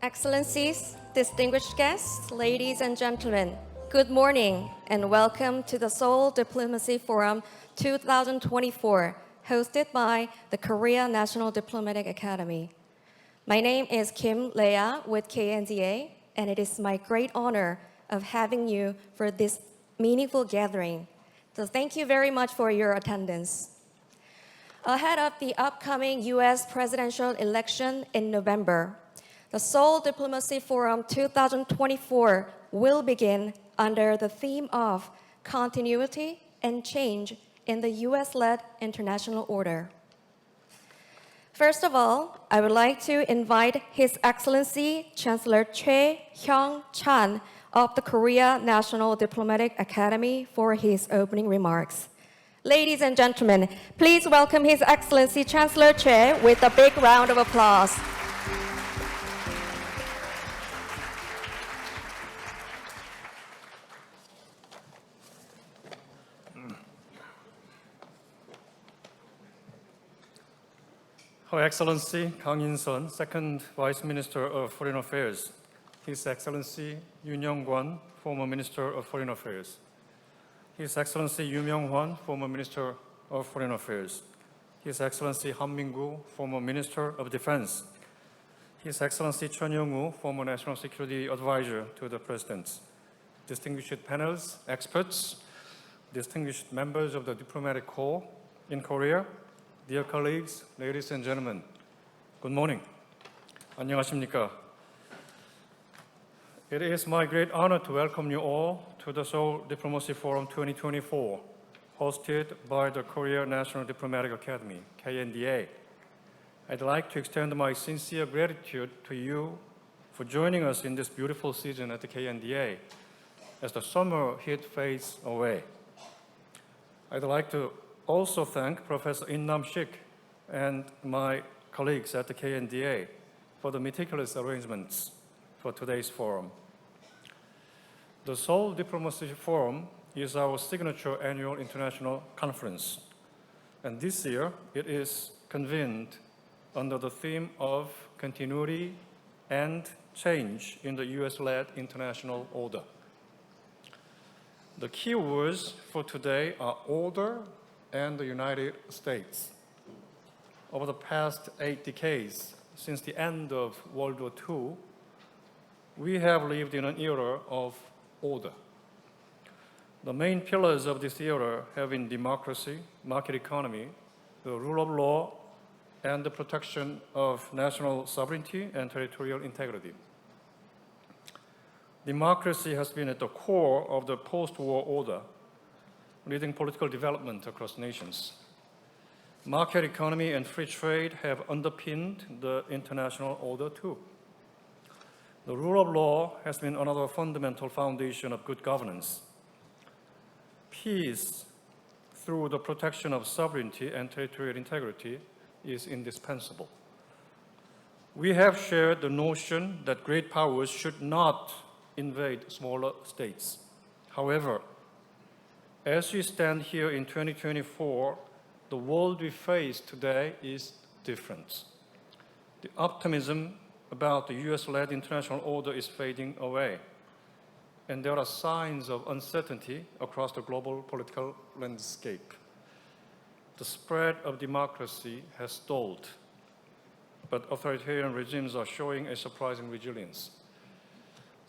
Excellencies, distinguished guests, ladies and gentlemen, good morning and welcome to the Seoul Diplomacy Forum 2024, hosted by the Korea National Diplomatic Academy. My name is Kim Lea with KNDA, and it is my great honor of having you for this meaningful gathering. So thank you very much for your attendance. Ahead of the upcoming US presidential election in November, the Seoul Diplomacy Forum 2024 will begin under the theme of continuity and change in the US-led international order. First of all, I would like to invite His Excellency Chancellor Choi Hyung-chan of the Korea National Diplomatic Academy for his opening remarks. Ladies and gentlemen, please welcome His Excellency Chancellor Choi with a big round of applause. Her Excellency Kang In-sun, Second Vice Minister of Foreign Affairs, His Excellency Yoon Young-kwan, former Minister of Foreign Affairs, His Excellency Yoo Myung-hwan, former Minister of Foreign Affairs, His Excellency Han Min-gu, former Minister of Defense, His Excellency Chun Young-woo, former National Security Advisor to the President, distinguished panels, experts, distinguished members of the diplomatic corps in Korea, dear colleagues, ladies and gentlemen, good morning. 안녕하십니까? It is my great honor to welcome you all to the Seoul Diplomacy Forum 2024, hosted by the Korea National Diplomatic Academy, KNDA. I'd like to extend my sincere gratitude to you for joining us in this beautiful season at the KNDA as the summer heat fades away. I'd like to also thank Professor In-nam Shik and my colleagues at the KNDA for the meticulous arrangements for today's forum. The Seoul Diplomacy Forum is our signature annual international conference, and this year it is convened under the theme of continuity and change in the US-led international order. The key words for today are order and the United States. Over the past 8 decades, since the end of World War II, we have lived in an era of order. The main pillars of this era have been democracy, market economy, the rule of law, and the protection of national sovereignty and territorial integrity. Democracy has been at the core of the post-war order, leading political development across nations. Market economy and free trade have underpinned the international order too. The rule of law has been another fundamental foundation of good governance. Peace through the protection of sovereignty and territorial integrity is indispensable. We have shared the notion that great powers should not invade smaller states. However, as we stand here in 2024, the world we face today is different. The optimism about the US-led international order is fading away, and there are signs of uncertainty across the global political landscape. The spread of democracy has stalled, but authoritarian regimes are showing a surprising resilience.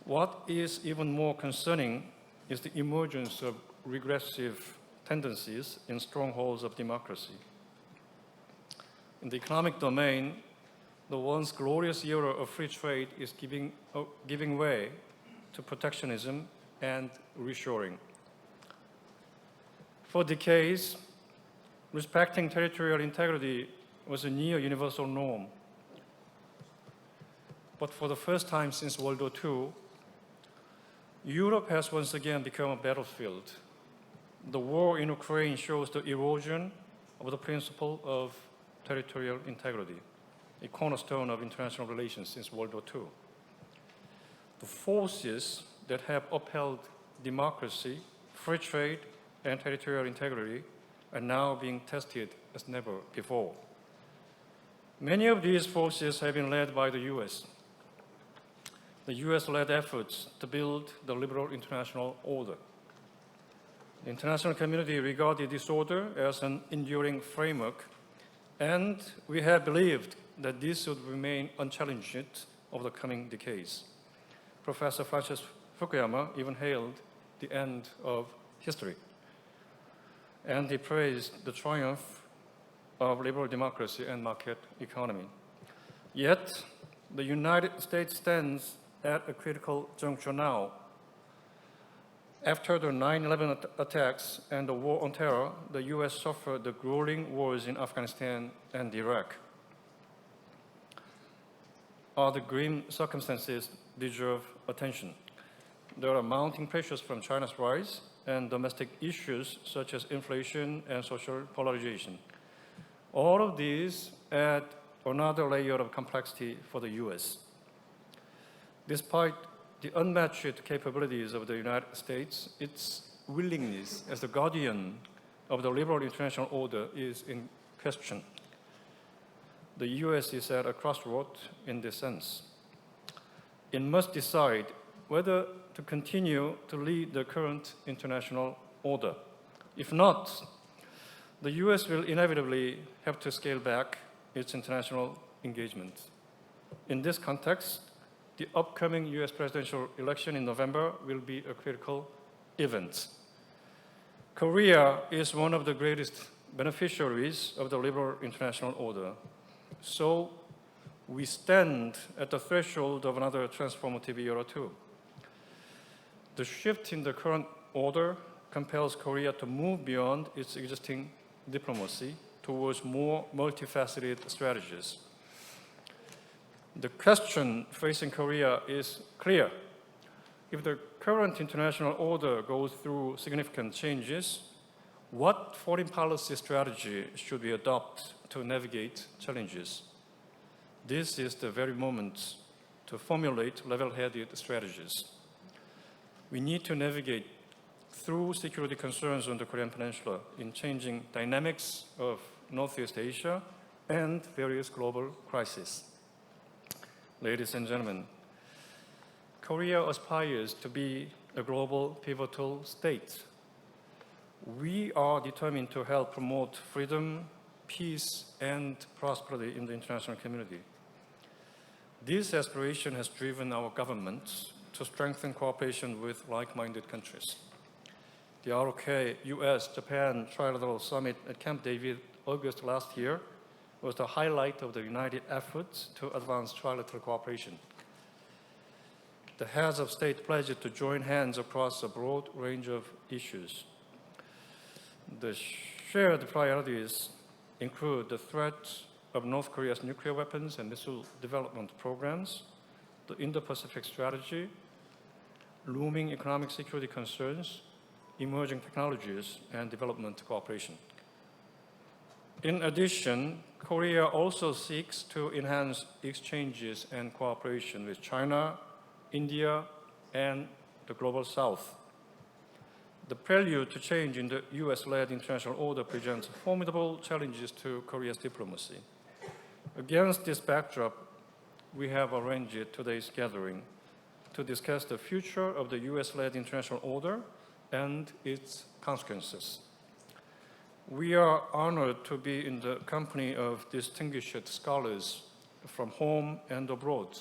What is even more concerning is the emergence of regressive tendencies in strongholds of democracy. In the economic domain, the once glorious era of free trade is giving way to protectionism and reshoring. For decades, respecting territorial integrity was a near universal norm. But for the first time since World War II, Europe has once again become a battlefield. The war in Ukraine shows the erosion of the principle of territorial integrity, a cornerstone of international relations since World War II. The forces that have upheld democracy, free trade, and territorial integrity are now being tested as never before. Many of these forces have been led by the US. the US-led efforts to build the liberal international order. The international community regarded this order as an enduring framework, and we have believed that this would remain unchallenged over the coming decades. Professor Francis Fukuyama even hailed the end of history, and he praised the triumph of liberal democracy and market economy. Yet, the United States stands at a critical juncture now. After the 9/11 attacks and the war on terror, the US suffered the grueling wars in Afghanistan and Iraq. The grim circumstances deserve attention. There are mounting pressures from China's rise and domestic issues such as inflation and social polarization. All of these add another layer of complexity for the US. Despite the unmatched capabilities of the United States, its willingness as the guardian of the liberal international order is in question. The US is at a crossroads in this sense. It must decide whether to continue to lead the current international order. If not, the US will inevitably have to scale back its international engagement. In this context, the upcoming US presidential election in November will be a critical event. Korea is one of the greatest beneficiaries of the liberal international order. So we stand at the threshold of another transformative era too. The shift in the current order compels Korea to move beyond its existing diplomacy towards more multifaceted strategies. The question facing Korea is clear. If the current international order goes through significant changes, what foreign policy strategy should we adopt to navigate challenges? This is the very moment to formulate level-headed strategies. We need to navigate through security concerns on the Korean Peninsula in changing dynamics of Northeast Asia and various global crises. Ladies and gentlemen, Korea aspires to be a global pivotal state. We are determined to help promote freedom, peace, and prosperity in the international community. This aspiration has driven our government to strengthen cooperation with like-minded countries. The ROK US-Japan Trilateral Summit at Camp David August last year was the highlight of the united efforts to advance trilateral cooperation. The heads of state pledged to join hands across a broad range of issues. The shared priorities include the threat of North Korea's nuclear weapons and missile development programs, the Indo-Pacific strategy, looming economic security concerns, emerging technologies, and development cooperation. In addition, Korea also seeks to enhance exchanges and cooperation with China, India, and the Global South. The prelude to change in the US-led international order presents formidable challenges to Korea's diplomacy. Against this backdrop, we have arranged today's gathering to discuss the future of the US-led international order and its consequences. We are honored to be in the company of distinguished scholars from home and abroad,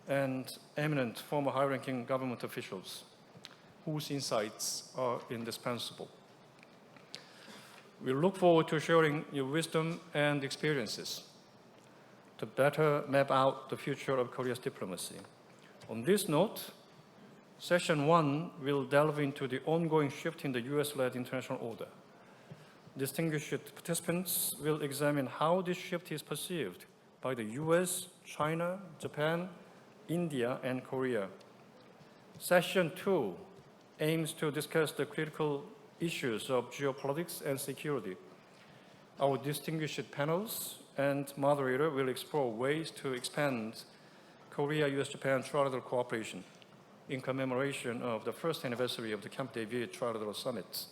and eminent former high-ranking government officials whose insights are indispensable. We look forward to sharing your wisdom and experiences to better map out the future of Korea's diplomacy. On this note, Session 1 will delve into the ongoing shift in the US-led international order. Distinguished participants will examine how this shift is perceived by the US, China, Japan, India, and Korea. Session 2 aims to discuss the critical issues of geopolitics and security. Our distinguished panels and moderator will explore ways to expand Korea-US-Japan trilateral cooperation in commemoration of the first anniversary of the Camp David Trilateral Summit.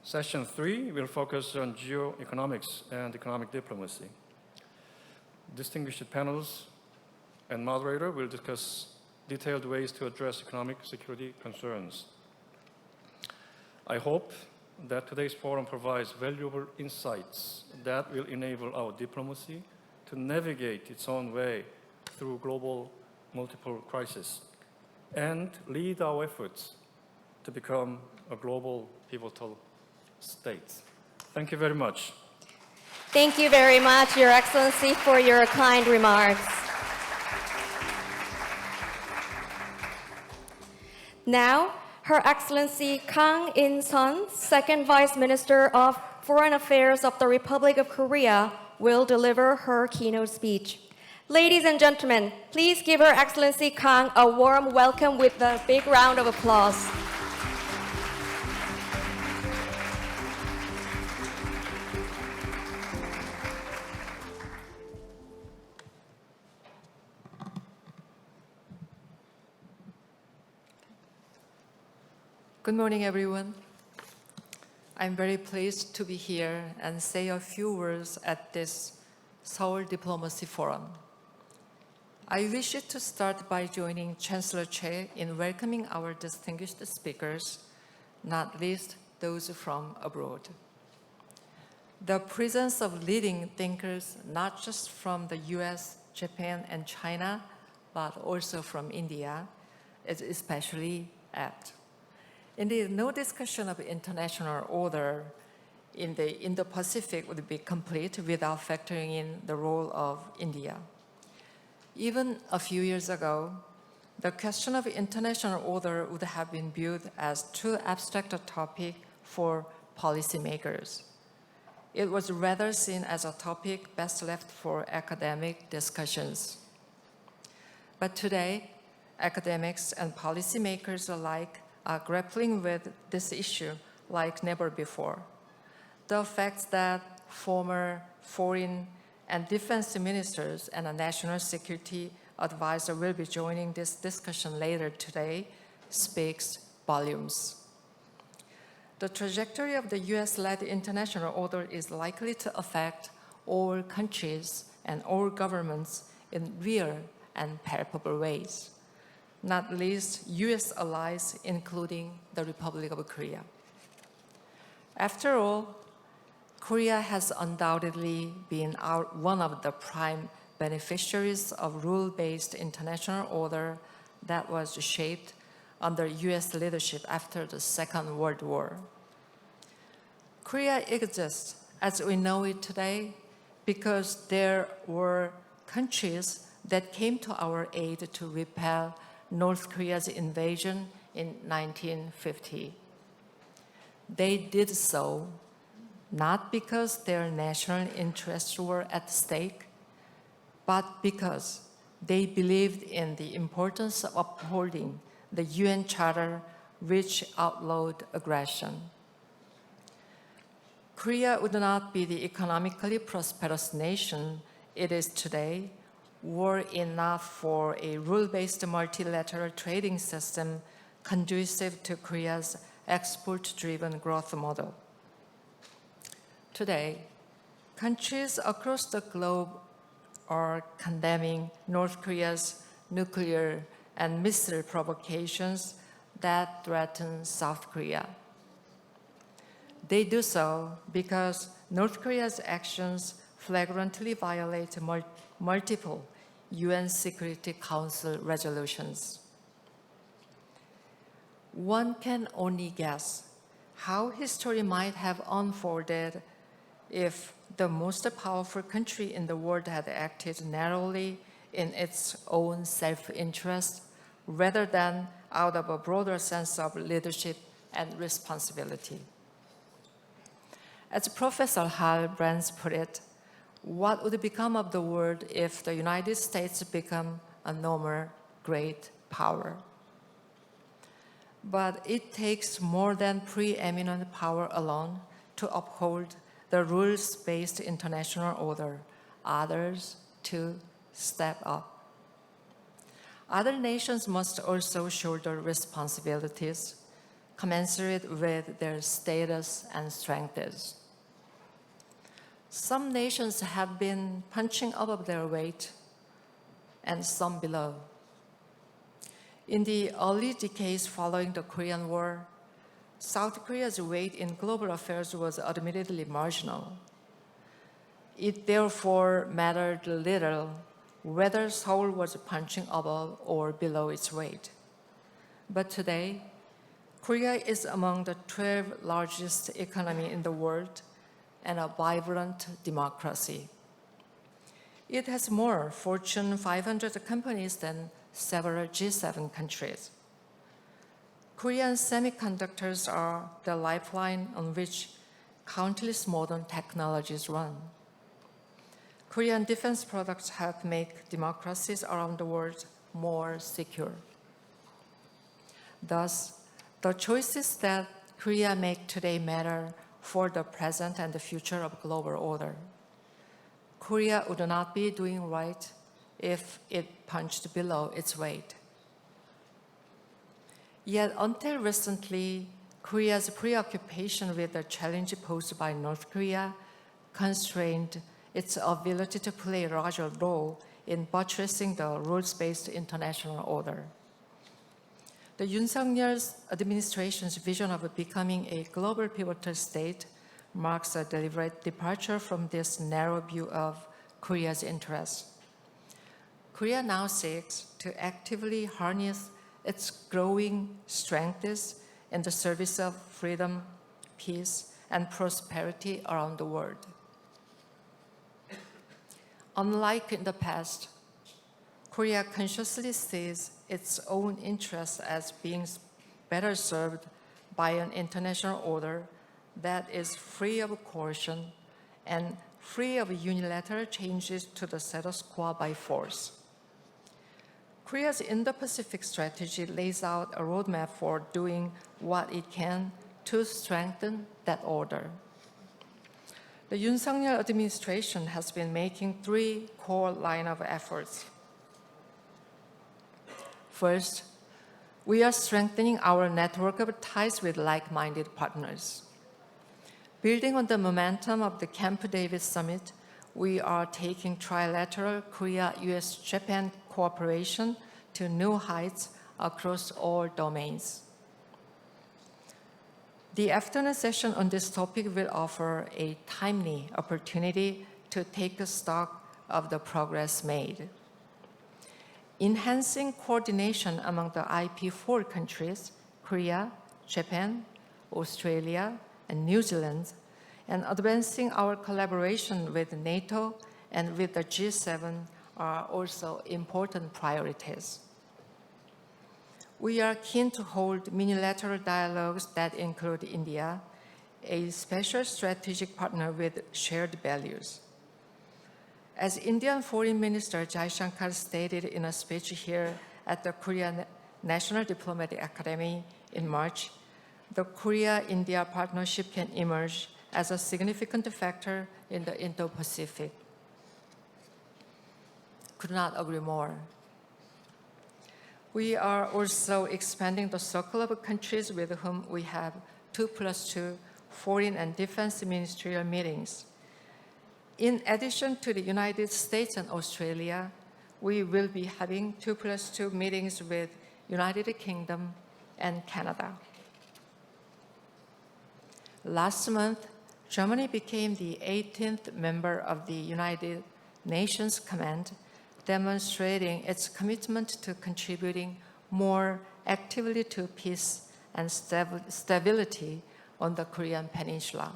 Session 3 will focus on geoeconomics and economic diplomacy. Distinguished panels and moderator will discuss detailed ways to address economic security concerns. I hope that today's forum provides valuable insights that will enable our diplomacy to navigate its own way through global multiple crises and lead our efforts to become a global pivotal state. Thank you very much. Thank you very much, Your Excellency, for your kind remarks. Now, Her Excellency Kang In-sun, Second Vice Minister of Foreign Affairs of the Republic of Korea, will deliver her keynote speech. Ladies and gentlemen, please give Her Excellency Kang a warm welcome with a big round of applause. Good morning, everyone. I'm very pleased to be here and say a few words at this Seoul Diplomacy Forum. I wish to start by joining Chancellor Choi in welcoming our distinguished speakers, not least those from abroad. The presence of leading thinkers, not just from the US, Japan, and China, but also from India, is especially apt. Indeed, no discussion of international order in the Indo-Pacific would be complete without factoring in the role of India. Even a few years ago, the question of international order would have been viewed as too abstract a topic for policymakers. It was rather seen as a topic best left for academic discussions. But today, academics and policymakers alike are grappling with this issue like never before. The fact that former foreign and defense ministers and a national security advisor will be joining this discussion later today speaks volumes. The trajectory of the US-led international order is likely to affect all countries and all governments in real and palpable ways, not least US allies, including the Republic of Korea. After all, Korea has undoubtedly been one of the prime beneficiaries of rule-based international order that was shaped under US leadership after the Second World War. Korea exists as we know it today because there were countries that came to our aid to repel North Korea's invasion in 1950. They did so not because their national interests were at stake, but because they believed in the importance of upholding the UN Charter, which outlawed aggression. Korea would not be the economically prosperous nation it is today were it not for a rule-based multilateral trading system conducive to Korea's export-driven growth model. Today, countries across the globe are condemning North Korea's nuclear and missile provocations that threaten South Korea. They do so because North Korea's actions flagrantly violate multiple UN Security Council resolutions. One can only guess how history might have unfolded if the most powerful country in the world had acted narrowly in its own self-interest rather than out of a broader sense of leadership and responsibility. As Professor Hal Brands put it, what would become of the world if the United States become a no more great power? But it takes more than preeminent power alone to uphold the rules-based international order. Others to step up. Other nations must also shoulder responsibilities commensurate with their status and strengths. Some nations have been punching above their weight and some below. In the early decades following the Korean War, South Korea's weight in global affairs was admittedly marginal. It therefore mattered little whether Seoul was punching above or below its weight. But today, Korea is among the 12 largest economies in the world and a vibrant democracy. It has more Fortune 500 companies than several G7 countries. Korean semiconductors are the lifeline on which countless modern technologies run. Korean defense products help make democracies around the world more secure. Thus, the choices that Korea makes today matter for the present and the future of global order. Korea would not be doing right if it punched below its weight. Yet until recently, Korea's preoccupation with the challenge posed by North Korea constrained its ability to play a larger role in buttressing the rules-based international order. The Yoon administration's vision of becoming a global pivotal state marks a deliberate departure from this narrow view of Korea's interests. Korea now seeks to actively harness its growing strengths in the service of freedom, peace, and prosperity around the world. Unlike in the past, Korea consciously sees its own interests as being better served by an international order that is free of coercion and free of unilateral changes to the status quo by force. Korea's Indo-Pacific strategy lays out a roadmap for doing what it can to strengthen that order. The Yoon administration has been making 3 core lines of efforts. First, we are strengthening our network of ties with like-minded partners. Building on the momentum of the Camp David Summit, we are taking trilateral Korea-US-Japan cooperation to new heights across all domains. The afternoon session on this topic will offer a timely opportunity to take stock of the progress made. Enhancing coordination among the IP4 countries, Korea, Japan, Australia, and New Zealand, and advancing our collaboration with NATO and with the G7 are also important priorities. We are keen to hold unilateral dialogues that include India, a special strategic partner with shared values. As Indian Foreign Minister Jai Shankar stated in a speech here at the Korean National Diplomatic Academy in March, the Korea-India partnership can emerge as a significant factor in the Indo-Pacific. Could not agree more. We are also expanding the circle of countries with whom we have 2+2 foreign and defense ministerial meetings. In addition to the United States and Australia, we will be having 2+2 meetings with United Kingdom and Canada. Last month, Germany became the 18th member of the United Nations Command, demonstrating its commitment to contributing more actively to peace and stability on the Korean Peninsula.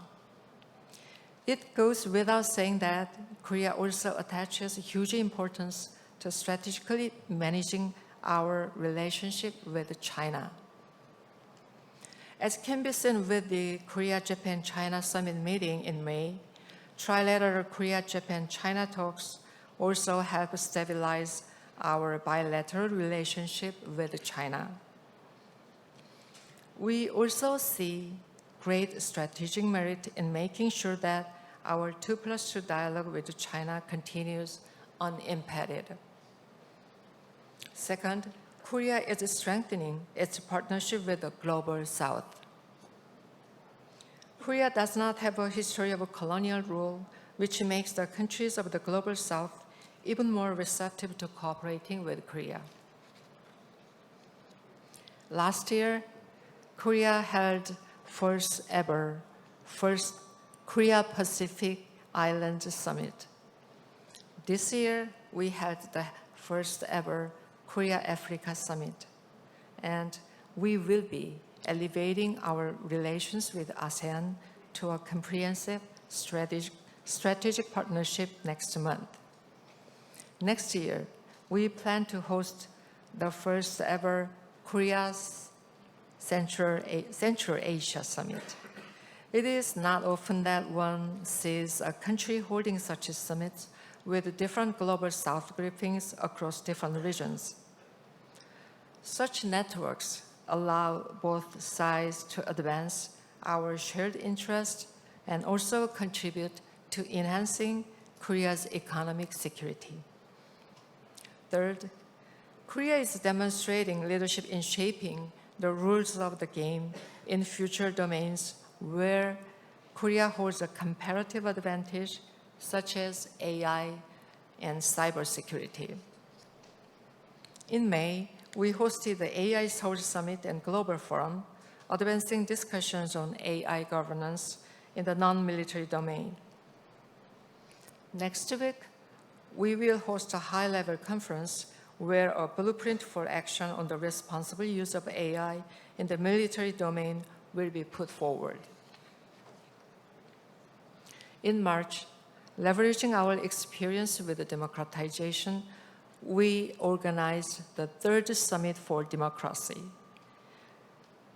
It goes without saying that Korea also attaches huge importance to strategically managing our relationship with China. As can be seen with the Korea-Japan-China Summit meeting in May, trilateral Korea-Japan-China talks also help stabilize our bilateral relationship with China. We also see great strategic merit in making sure that our 2+2 dialogue with China continues unimpeded. Second, Korea is strengthening its partnership with the Global South. Korea does not have a history of colonial rule, which makes the countries of the Global South even more receptive to cooperating with Korea. Last year, Korea held first Korea Pacific Island Summit. This year, we held the first ever Korea Africa Summit, and we will be elevating our relations with ASEAN to a comprehensive strategic partnership next month. Next year, we plan to host the first ever Korea's Central Asia Summit. It is not often that one sees a country holding such summits with different global South groupings across different regions. Such networks allow both sides to advance our shared interest and also contribute to enhancing Korea's economic security. Third, Korea is demonstrating leadership in shaping the rules of the game in future domains where Korea holds a comparative advantage, such as AI and cybersecurity. In May, we hosted the AI Seoul Summit and Global Forum, advancing discussions on AI governance in the non-military domain. Next week, we will host a high-level conference where a blueprint for action on the responsible use of AI in the military domain will be put forward. In March, leveraging our experience with the democratization, we organized the third Summit for Democracy.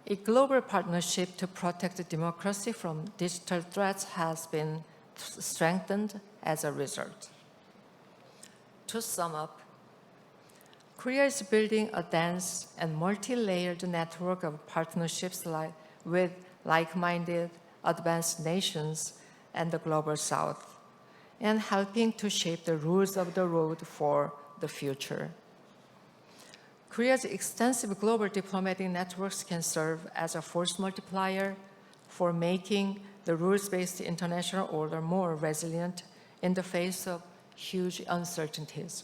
A global partnership to protect democracy from digital threats has been strengthened as a result. To sum up, Korea is building a dense and multi-layered network of partnerships with like-minded, advanced nations and the Global South, and helping to shape the rules of the road for the future. Korea's extensive global diplomatic networks can serve as a force multiplier for making the rules-based international order more resilient in the face of huge uncertainties.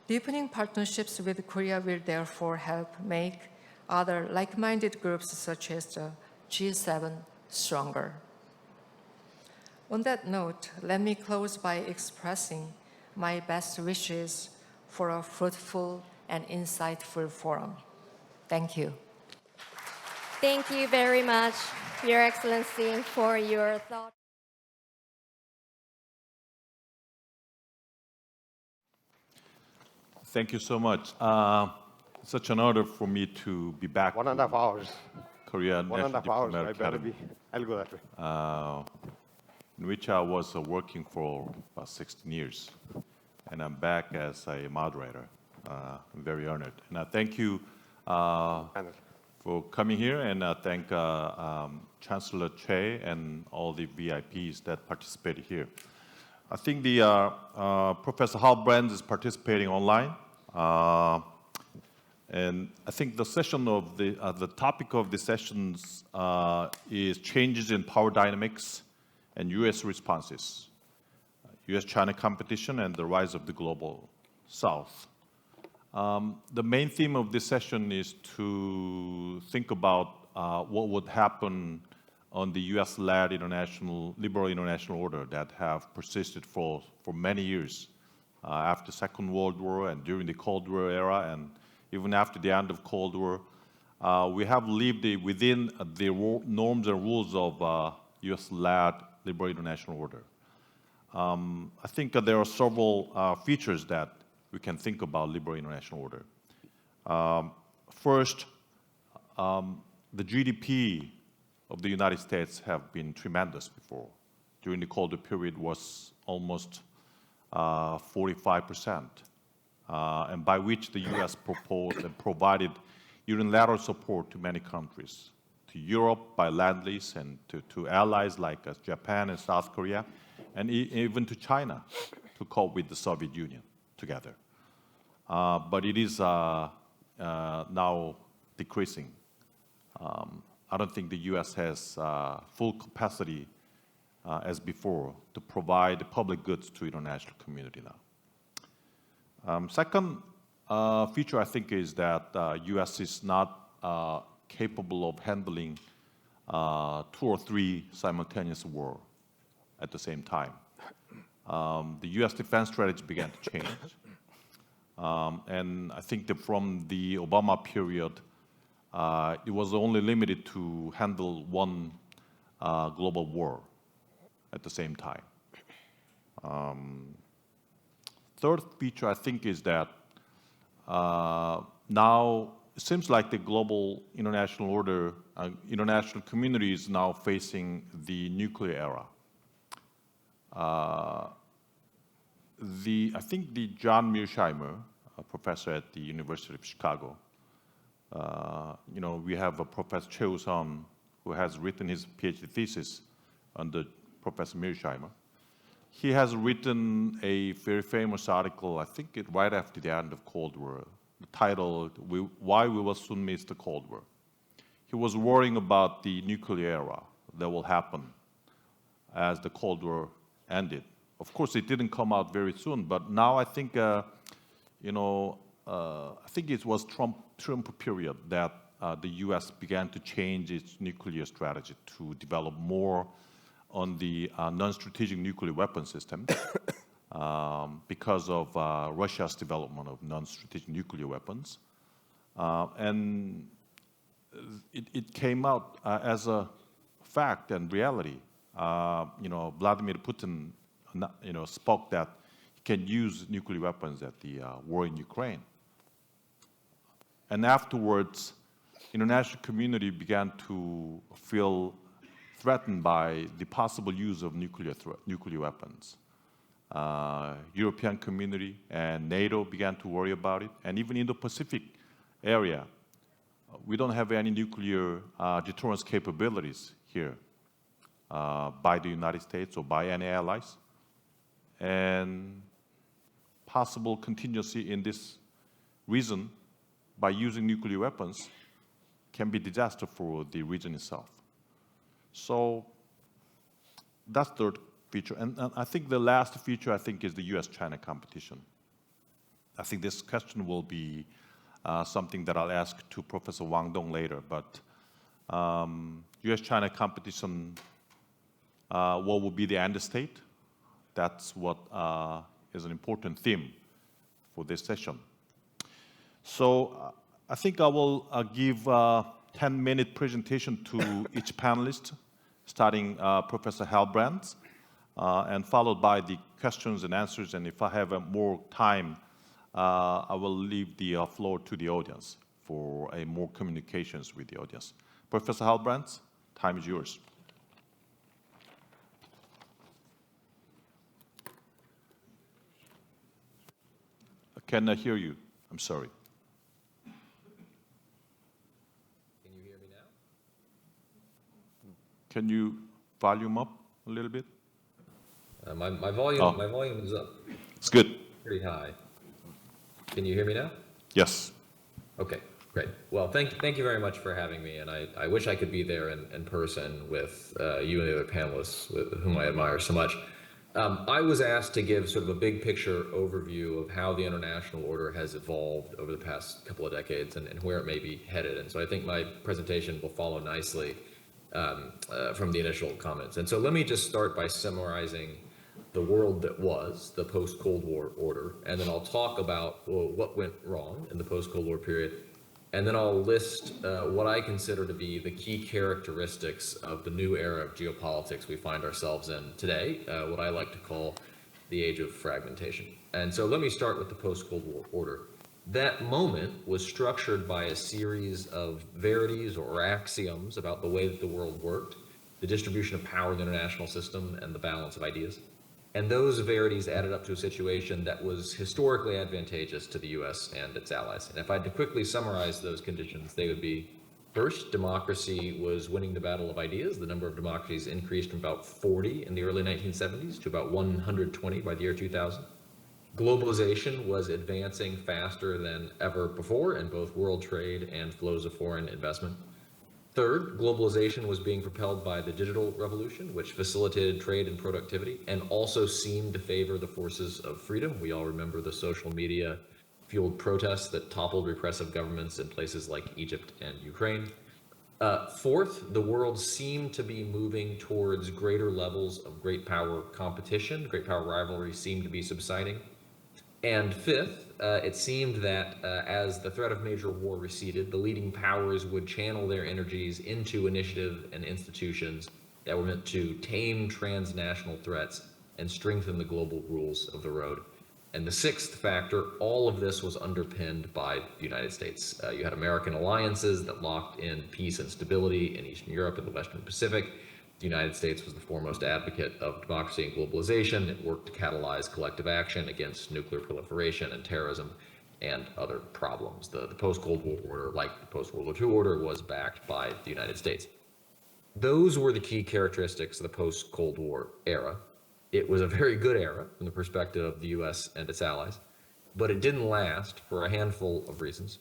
Deepening partnerships with Korea will therefore help make other like-minded groups such as the G7 stronger. On that note, let me close by expressing my best wishes for a fruitful and insightful forum. Thank you. Thank you very much, Your Excellency, for your thought. Thank you so much. Such an honor for me to be back. 1.5 hours. Korea National 1.5 hours. I Diplomatic better Academy, be. I'll go that way. in which I was working for about 16 years. And I'm back as a moderator. I'm very honored. And I thank you for coming here, and I thank Chancellor Choi and all the VIPs that participated here. I think the Professor Halbrand is participating online. And I think the session of the topic of the sessions is changes in power dynamics and U.S. responses, U.S.-China competition, and the rise of the global South. The main theme of this session is to think about what would happen on the U.S.-led liberal international order that have persisted for many years after Second World War and during the Cold War era, and even after the end of Cold War. We have lived within the norms and rules of U.S.-led liberal international order. I think there are several features that we can think about liberal international order. First, the GDP of the United States have been tremendous before. During the Cold War period was almost 45%, and by which the U.S. proposed and provided unilateral support to many countries, to Europe by land lease and to allies like Japan and South Korea, and even to China to cope with the Soviet Union together. But it is now decreasing. I don't think the U.S. has full capacity as before to provide public goods to international community now. Second, feature, I think, is that U.S. is not capable of handling 2 or 3 simultaneous war at the same time. The U.S. defense strategy began to change. And I think that from the Obama period, it was only limited to handle one global war at the same time. Third feature, I think, is that now it seems like the global international order, international community is now facing the nuclear era. I think the John Mearsheimer, a professor at the University of Chicago, we have a Professor Wooseon who has written his PhD thesis under Professor Mearsheimer. He has written a very famous article, I think right after the end of Cold War, titled "Why We Will Soon Miss the Cold War." He was worrying about the nuclear era that will happen as the Cold War ended. Of course, it didn't come out very soon, but now I think, I think it was Trump period that the U.S. began to change its nuclear strategy to develop more on the non-strategic nuclear weapon system because of Russia's development of non-strategic nuclear weapons. And it came out as a fact and reality. Vladimir Putin, spoke that he can use nuclear weapons at the war in Ukraine. And afterwards, international community began to feel threatened by the possible use of nuclear weapons. European community and NATO began to worry about it, and even in the Pacific area, we don't have any nuclear deterrence capabilities here by the United States or by any allies. And possible contingency in this region by using nuclear weapons can be disaster for the region itself. So that's third feature. And I think the last feature, I think, is the US-China competition. I think this question will be something that I'll ask to Professor Wang Dong later, but US-China competition, what will be the end state? That's what is an important theme for this session. So I think I will give a 10-minute presentation to each panelist, starting Professor Halbrandt, and followed by the questions and answers. And if I have more time, I will leave the floor to the audience for more communications with the audience. Professor Halbrandt, time is yours. I cannot hear you. I'm sorry. Can you hear me now? Can you volume up a little bit? My volume is up It's good. pretty high. Can you hear me now? Yes. Okay, great. Well, thank you very much for having me, and I wish I could be there in person with you and the other panelists with whom I admire so much. I was asked to give sort of a big picture overview of how the international order has evolved over the past couple of decades and where it may be headed. And so I think my presentation will follow nicely from the initial comments. And so let me just start by summarizing the world that was the post-Cold War order, and then I'll talk about what went wrong in the post-Cold War period, and then I'll list what I consider to be the key characteristics of the new era of geopolitics we find ourselves in today, what I like to call the age of fragmentation. And so let me start with the post-Cold War order. That moment was structured by a series of verities or axioms about the way that the world worked, the distribution of power in the international system, and the balance of ideas. And those verities added up to a situation that was historically advantageous to the US and its allies. And if I had to quickly summarize those conditions, they would be: first, democracy was winning the battle of ideas. The number of democracies increased from about 40 in the early 1970s to about 120 by the year 2000. Globalization was advancing faster than ever before in both world trade and flows of foreign investment. Third, globalization was being propelled by the digital revolution, which facilitated trade and productivity and also seemed to favor the forces of freedom. We all remember the social media fueled protests that toppled repressive governments in places like Egypt and Ukraine. Fourth, the world seemed to be moving towards greater levels of great power competition. Great power rivalry seemed to be subsiding. And fifth, it seemed that as the threat of major war receded, the leading powers would channel their energies into initiative and institutions that were meant to tame transnational threats and strengthen the global rules of the road. And the sixth factor, all of this was underpinned by the United States. You had American alliances that locked in peace and stability in Eastern Europe and the Western Pacific. The United States was the foremost advocate of democracy and globalization. It worked to catalyze collective action against nuclear proliferation and terrorism and other problems. The post-Cold War order, like the post-World War II order, was backed by the United States. Those were the key characteristics of the post-Cold War era. It was a very good era from the perspective of the US and its allies, but it didn't last for a handful of reasons.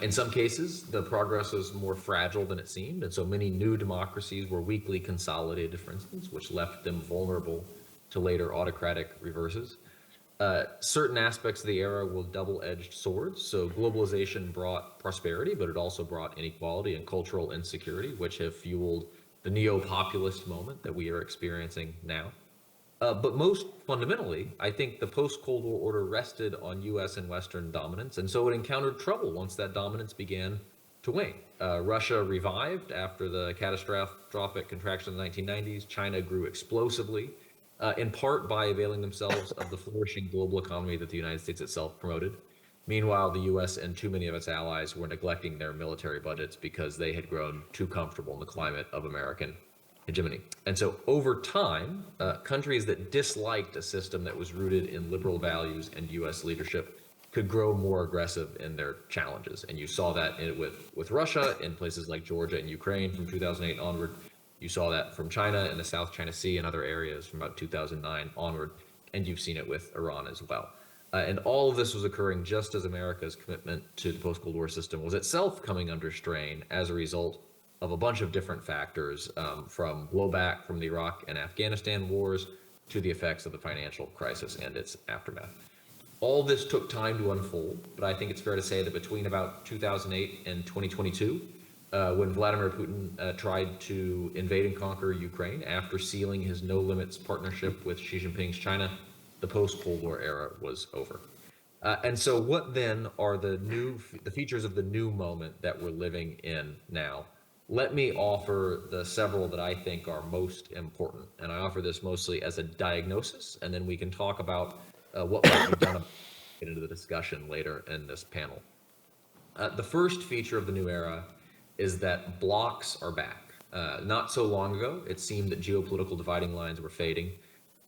In some cases, the progress was more fragile than it seemed, and so many new democracies were weakly consolidated, for instance, which left them vulnerable to later autocratic reverses. Certain aspects of the era were double-edged swords. So globalization brought prosperity, but it also brought inequality and cultural insecurity, which have fueled the neo-populist moment that we are experiencing now. But most fundamentally, I think the post-Cold War order rested on US and Western dominance, and so it encountered trouble once that dominance began to wane. Russia revived after the catastrophic contraction of the 1990s. China grew explosively, in part by availing themselves of the flourishing global economy that the United States itself promoted. Meanwhile, the US and too many of its allies were neglecting their military budgets because they had grown too comfortable in the climate of American hegemony. And so over time, countries that disliked a system that was rooted in liberal values and US leadership could grow more aggressive in their challenges. And you saw that with Russia in places like Georgia and Ukraine from 2008 onward. You saw that from China in the South China Sea and other areas from about 2009 onward. And you've seen it with Iran as well. And all of this was occurring just as America's commitment to the post-Cold War system was itself coming under strain as a result of a bunch of different factors, from blowback from the Iraq and Afghanistan wars to the effects of the financial crisis and its aftermath. All this took time to unfold, but I think it's fair to say that between about 2008 and 2022, when Vladimir Putin tried to invade and conquer Ukraine after sealing his no-limits partnership with Xi Jinping's China, the post-Cold War era was over. And so what then are the features of the new moment that we're living in now? Let me offer the several that I think are most important. And I offer this mostly as a diagnosis, and then we can talk about what might be done get into the discussion later in this panel. The first feature of the new era is that blocs are back. Not so long ago, it seemed that geopolitical dividing lines were fading.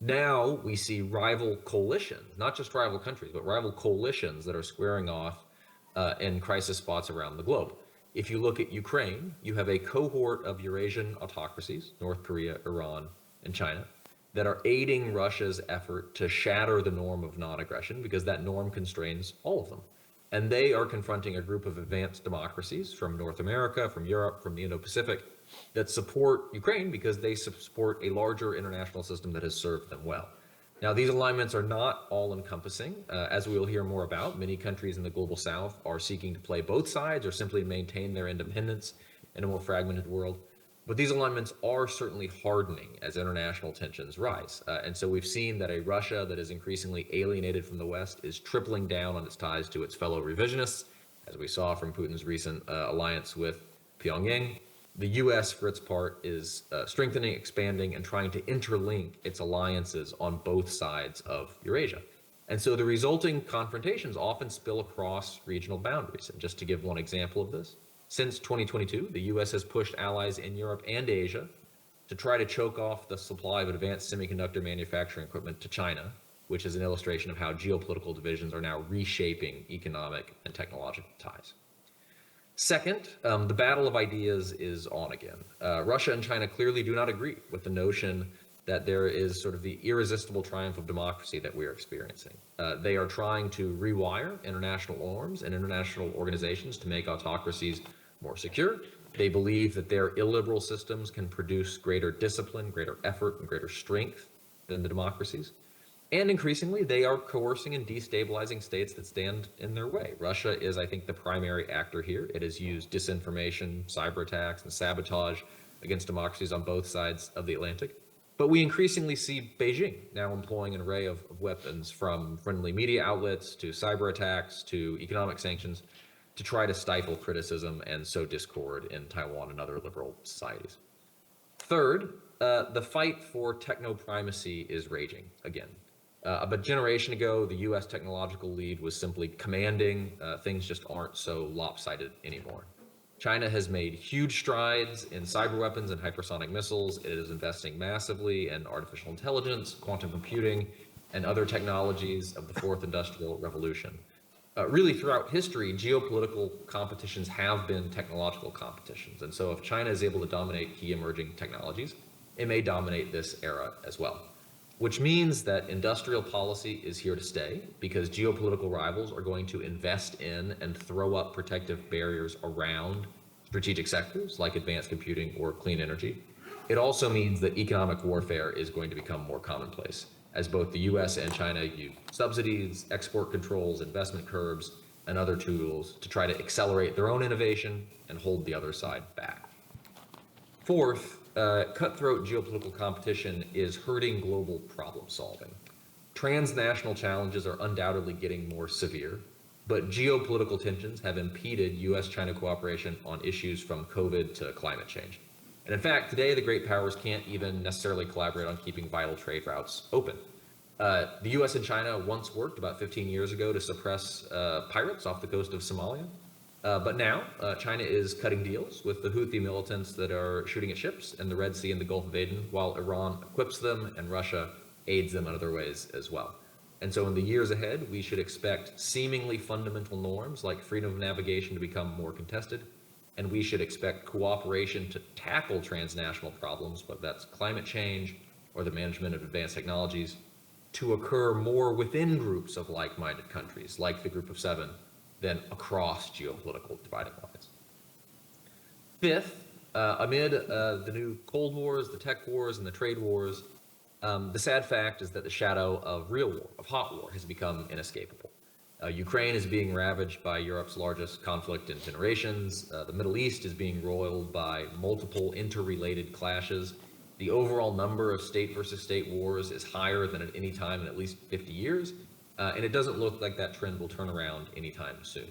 Now we see rival coalitions, not just rival countries, but rival coalitions that are squaring off in crisis spots around the globe. If you look at Ukraine, you have a cohort of Eurasian autocracies, North Korea, Iran, and China, that are aiding Russia's effort to shatter the norm of non-aggression because that norm constrains all of them. And they are confronting a group of advanced democracies from North America, from Europe, from the Indo-Pacific that support Ukraine because they support a larger international system that has served them well. Now, these alignments are not all-encompassing. As we will hear more about, many countries in the global south are seeking to play both sides or simply maintain their independence in a more fragmented world. But these alignments are certainly hardening as international tensions rise. And so we've seen that a Russia that is increasingly alienated from the West is tripling down on its ties to its fellow revisionists, as we saw from Putin's recent alliance with Pyongyang. The U.S., for its part, is strengthening, expanding, and trying to interlink its alliances on both sides of Eurasia. And so the resulting confrontations often spill across regional boundaries. And just to give one example of this, since 2022, the U.S. has pushed allies in Europe and Asia to try to choke off the supply of advanced semiconductor manufacturing equipment to China, which is an illustration of how geopolitical divisions are now reshaping economic and technological ties. Second, the battle of ideas is on again. Russia and China clearly do not agree with the notion that there is sort of the irresistible triumph of democracy that we are experiencing. They are trying to rewire international norms and international organizations to make autocracies more secure. They believe that their illiberal systems can produce greater discipline, greater effort, and greater strength than the democracies. And increasingly, they are coercing and destabilizing states that stand in their way. Russia is, I think, the primary actor here. It has used disinformation, cyber attacks, and sabotage against democracies on both sides of the Atlantic. But we increasingly see Beijing now employing an array of weapons, from friendly media outlets to cyber attacks to economic sanctions, to try to stifle criticism and sow discord in Taiwan and other liberal societies. Third, the fight for techno-primacy is raging again. About a generation ago, the US technological lead was simply commanding. Things just aren't so lopsided anymore. China has made huge strides in cyber weapons and hypersonic missiles. It is investing massively in artificial intelligence, quantum computing, and other technologies of the fourth industrial revolution. Really, throughout history, geopolitical competitions have been technological competitions. And so if China is able to dominate key emerging technologies, it may dominate this era as well. Which means that industrial policy is here to stay, because geopolitical rivals are going to invest in and throw up protective barriers around strategic sectors like advanced computing or clean energy. It also means that economic warfare is going to become more commonplace, as both the US and China use subsidies, export controls, investment curbs, and other tools to try to accelerate their own innovation and hold the other side back. Fourth, cutthroat geopolitical competition is hurting global problem solving. Transnational challenges are undoubtedly getting more severe, but geopolitical tensions have impeded US-China cooperation on issues from COVID to climate change. And in fact, today the great powers can't even necessarily collaborate on keeping vital trade routes open. The US and China once worked about 15 years ago to suppress pirates off the coast of Somalia. But now, China is cutting deals with the Houthi militants that are shooting at ships in the Red Sea and the Gulf of Aden, while Iran equips them and Russia aids them in other ways as well. And so in the years ahead, we should expect seemingly fundamental norms like freedom of navigation to become more contested, and we should expect cooperation to tackle transnational problems, whether that's climate change or the management of advanced technologies, to occur more within groups of like-minded countries, like the Group of Seven, than across geopolitical dividing lines. Fifth, amid the new Cold Wars, the tech wars, and the trade wars, the sad fact is that the shadow of real war, of hot war, has become inescapable. Ukraine is being ravaged by Europe's largest conflict in generations. The Middle East is being roiled by multiple interrelated clashes. The overall number of state versus state wars is higher than at any time in at least 50 years. And it doesn't look like that trend will turn around anytime soon.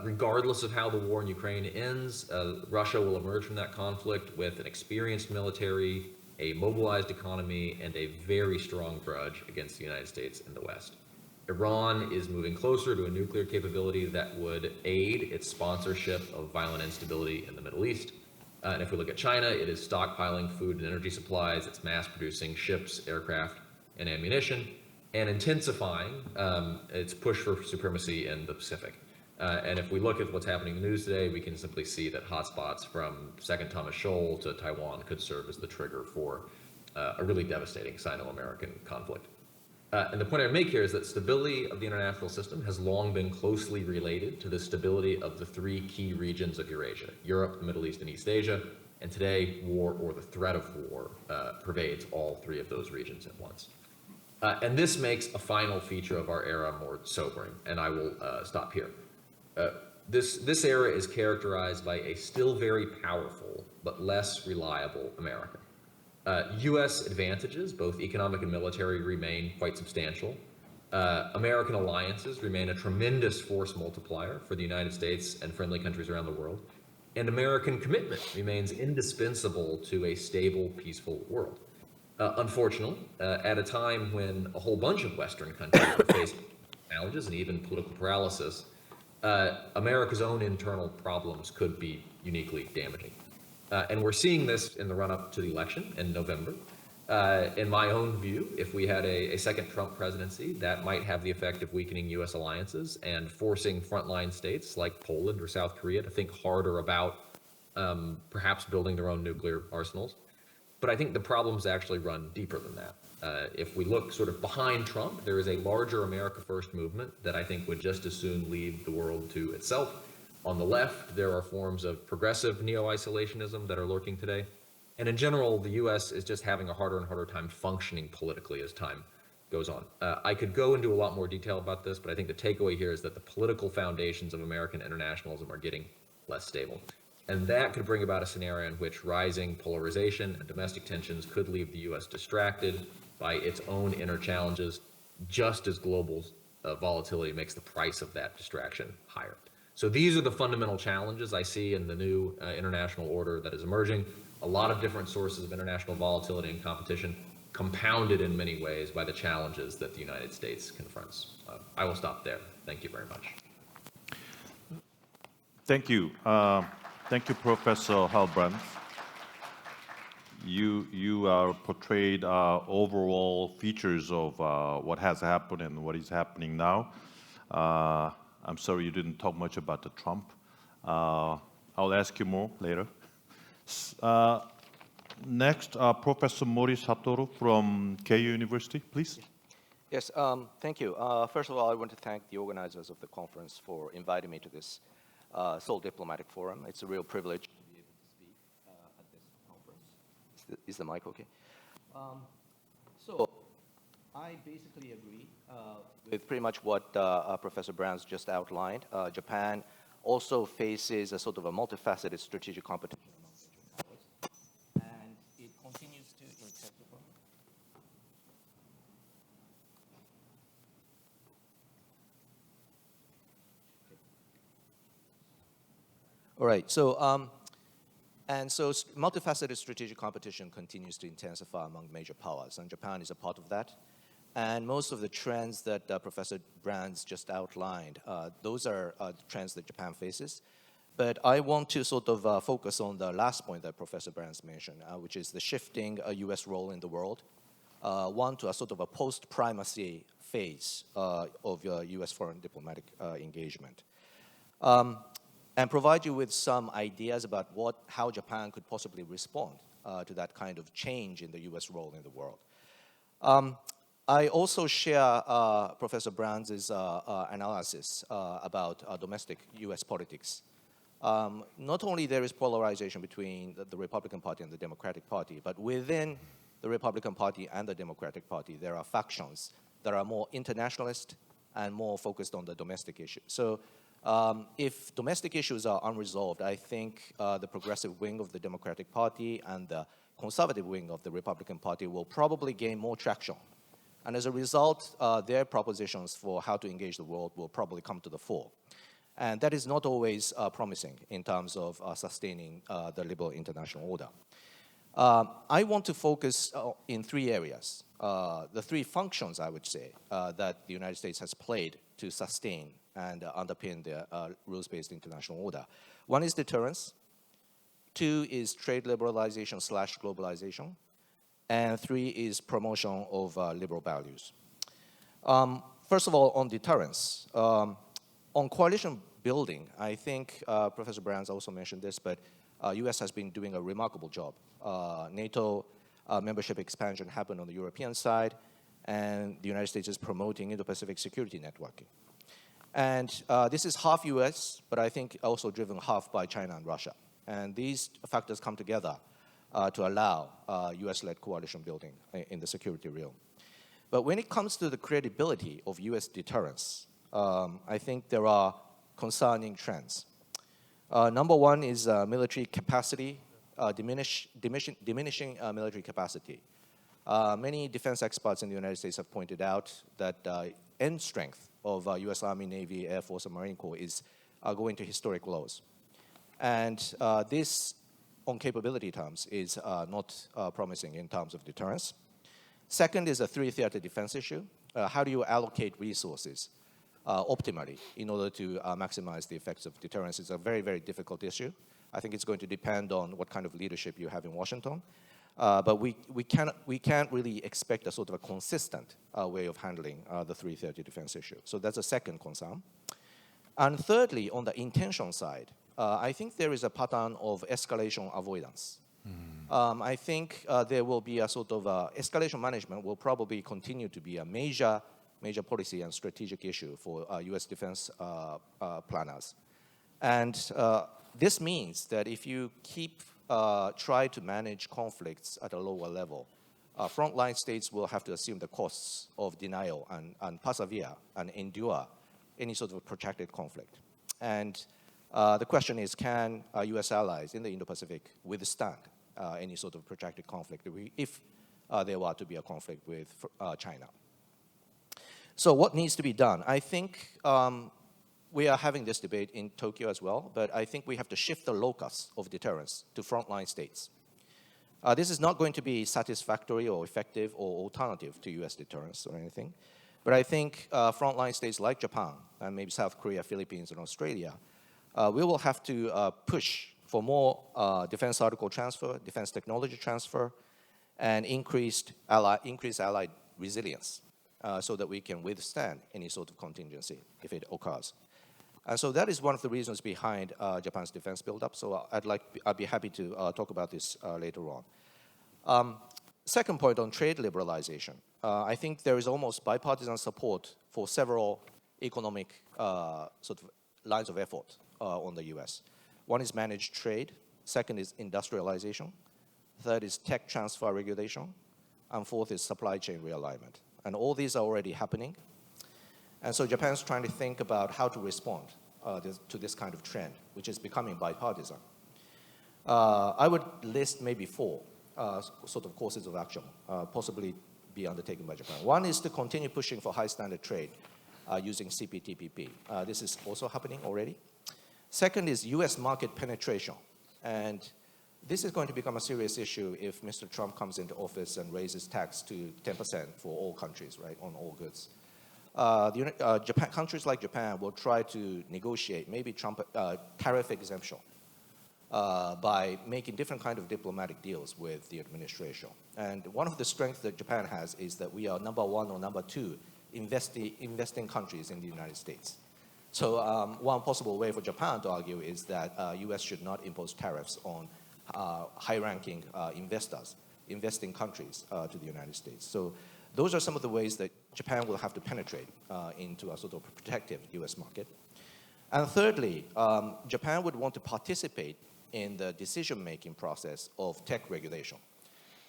Regardless of how the war in Ukraine ends, Russia will emerge from that conflict with an experienced military, a mobilized economy, and a very strong grudge against the United States and the West. Iran is moving closer to a nuclear capability that would aid its sponsorship of violent instability in the Middle East. And if we look at China, it is stockpiling food and energy supplies, it's mass producing ships, aircraft, and ammunition, and intensifying its push for supremacy in the Pacific. And if we look at what's happening in the news today, we can simply see that hotspots from Second Thomas Shoal to Taiwan could serve as the trigger for a really devastating Sino-American conflict. And the point I make here is that stability of the international system has long been closely related to the stability of the three key regions of Eurasia: Europe, the Middle East, and East Asia. And today, war, or the threat of war, pervades all three of those regions at once. And this makes a final feature of our era more sobering, and I will stop here. This era is characterized by a still very powerful but less reliable America. U.S. advantages, both economic and military, remain quite substantial. American alliances remain a tremendous force multiplier for the United States and friendly countries around the world. And American commitment remains indispensable to a stable, peaceful world. Unfortunately, at a time when a whole bunch of Western countries are facing challenges and even political paralysis, America's own internal problems could be uniquely damaging. And we're seeing this in the run-up to the election in November. In my own view, if we had a second Trump presidency, that might have the effect of weakening U.S. alliances and forcing frontline states like Poland or South Korea to think harder about perhaps building their own nuclear arsenals. But I think the problems actually run deeper than that. If we look sort of behind Trump, there is a larger America First movement that I think would just as soon leave the world to itself. On the left, there are forms of progressive neo-isolationism that are lurking today. And in general, the U.S. is just having a harder and harder time functioning politically as time goes on. I could go into a lot more detail about this, but I think the takeaway here is that the political foundations of American internationalism are getting less stable. And that could bring about a scenario in which rising polarization and domestic tensions could leave the U.S. distracted by its own inner challenges, just as global volatility makes the price of that distraction higher. So these are the fundamental challenges I see in the new international order that is emerging. A lot of different sources of international volatility and competition, compounded in many ways by the challenges that the United States confronts. I will stop there. Thank you very much. Thank you. Thank you, Professor Halbrand. You portrayed overall features of what has happened and what is happening now. I'm sorry you didn't talk much about the Trump. I'll ask you more later. Next, Professor MORI Satoru from Keio University, please. Yes, thank you. First of all, I want to thank the organizers of the conference for inviting me to this Seoul Diplomatic Forum. It's a real privilege to be able to speak at this conference. Is the mic okay? So I basically agree with pretty much what Professor Brands just outlined. Japan also faces a sort of a multifaceted strategic competition among major powers, and it continues to intensify. All right, so multifaceted strategic competition continues to intensify among major powers, and Japan is a part of that. And most of the trends that Professor Brands just outlined, those are trends that Japan faces. But I want to sort of focus on the last point that Professor Brands mentioned, which is the shifting U.S. role in the world, one to a sort of a post-primacy phase of U.S. foreign diplomatic engagement. And provide you with some ideas about how Japan could possibly respond to that kind of change in the U.S. role in the world. I also share Professor Brands' analysis about domestic U.S. politics. Not only there is polarization between the Republican Party and the Democratic Party, but within the Republican Party and the Democratic Party, there are factions that are more internationalist and more focused on the domestic issue. So if domestic issues are unresolved, I think the progressive wing of the Democratic Party and the conservative wing of the Republican Party will probably gain more traction. And as a result, their propositions for how to engage the world will probably come to the fore. And that is not always promising in terms of sustaining the liberal international order. I want to focus in three areas, the three functions, I would say, that the United States has played to sustain and underpin the rules-based international order. One is deterrence. Two is trade liberalization / globalization. And three is promotion of liberal values. First of all, on deterrence. On coalition building, I think Professor Brands also mentioned this, but U.S. has been doing a remarkable job. NATO membership expansion happened on the European side, and the United States is promoting Indo-Pacific security networking. And this is half U.S., but I think also driven half by China and Russia. And these factors come together to allow U.S.-led coalition building in the security realm. But when it comes to the credibility of U.S. deterrence, I think there are concerning trends. Number one is military capacity, diminishing military capacity. Many defense experts in the United States have pointed out that end strength of U.S. Army, Navy, Air Force, and Marine Corps is going to historic lows. And this, on capability terms, is not promising in terms of deterrence. Second is a three-theater defense issue. How do you allocate resources optimally in order to maximize the effects of deterrence? It's a very, very difficult issue. I think it's going to depend on what kind of leadership you have in Washington. But we can't really expect a sort of a consistent way of handling the three-theater defense issue. So that's a second concern. And thirdly, on the intention side, I think there is a pattern of escalation avoidance. I think there will be a sort of escalation management will probably continue to be a major policy and strategic issue for U.S. defense planners. And this means that if you try to manage conflicts at a lower level, frontline states will have to assume the costs of denial and persevere and endure any sort of protracted conflict. And the question is, can US allies in the Indo-Pacific withstand any sort of protracted conflict if there were to be a conflict with China? So what needs to be done? I think we are having this debate in Tokyo as well, but I think we have to shift the locus of deterrence to frontline states. This is not going to be satisfactory or effective or alternative to US deterrence or anything, but I think frontline states like Japan and maybe South Korea, Philippines, and Australia, we will have to push for more defense article transfer, defense technology transfer, and increased allied resilience so that we can withstand any sort of contingency if it occurs. And so that is one of the reasons behind Japan's defense buildup. So I'd be happy to talk about this later on. Second point on trade liberalization. I think there is almost bipartisan support for several economic sort of lines of effort on the US. One is managed trade. Second is industrialization. Third is tech transfer regulation. And fourth is supply chain realignment. And all these are already happening. And so Japan's trying to think about how to respond to this kind of trend, which is becoming bipartisan. I would list maybe four sort of courses of action, possibly be undertaken by Japan. One is to continue pushing for high standard trade using CPTPP. This is also happening already. Second is US market penetration. And this is going to become a serious issue if Mr. Trump comes into office and raises tax to 10% for all countries, right, on all goods. Countries like Japan will try to negotiate maybe tariff exemption by making different kind of diplomatic deals with the administration. And one of the strengths that Japan has is that we are number one or number two investing countries in the United States. So one possible way for Japan to argue is that US should not impose tariffs on high-ranking investing countries to the United States. So those are some of the ways that Japan will have to penetrate into a sort of protective US market. And thirdly, Japan would want to participate in the decision-making process of tech regulation.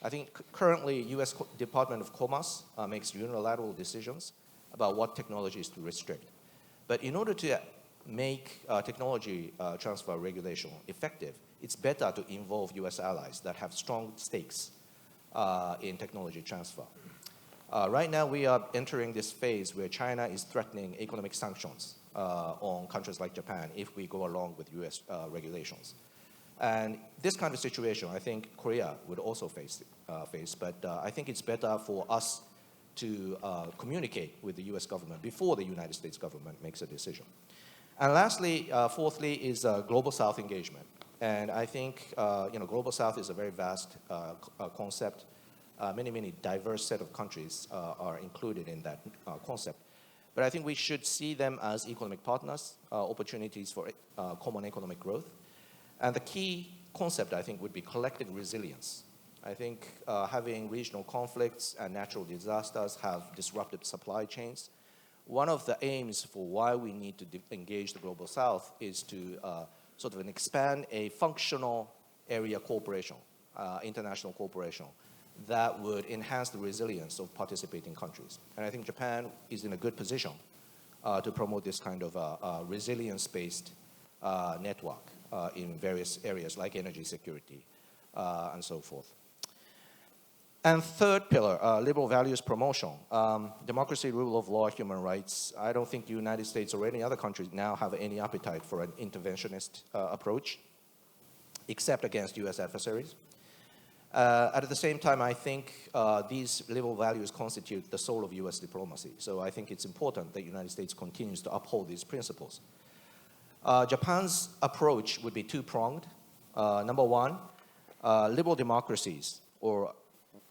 I think currently US Department of Commerce makes unilateral decisions about what technologies to restrict. But in order to make technology transfer regulation effective, it's better to involve US allies that have strong stakes in technology transfer. Right now, we are entering this phase where China is threatening economic sanctions on countries like Japan if we go along with US regulations. And this kind of situation, I think Korea would also face, but I think it's better for us to communicate with the US government before the United States government makes a decision. And lastly, fourthly, is Global South engagement. And I think Global South is a very vast concept. Many diverse set of countries are included in that concept. But I think we should see them as economic partners, opportunities for common economic growth. And the key concept, I think, would be collective resilience. I think having regional conflicts and natural disasters have disrupted supply chains. One of the aims for why we need to engage the Global South is to sort of expand a functional area cooperation, international cooperation, that would enhance the resilience of participating countries. And I think Japan is in a good position to promote this kind of resilience-based network in various areas like energy security and so forth. And third pillar, liberal values promotion. Democracy, rule of law, human rights. I don't think the United States or any other countries now have any appetite for an interventionist approach, except against US adversaries. At the same time, I think these liberal values constitute the soul of US diplomacy. So I think it's important that the United States continues to uphold these principles. Japan's approach would be two-pronged. Number one, liberal democracies, or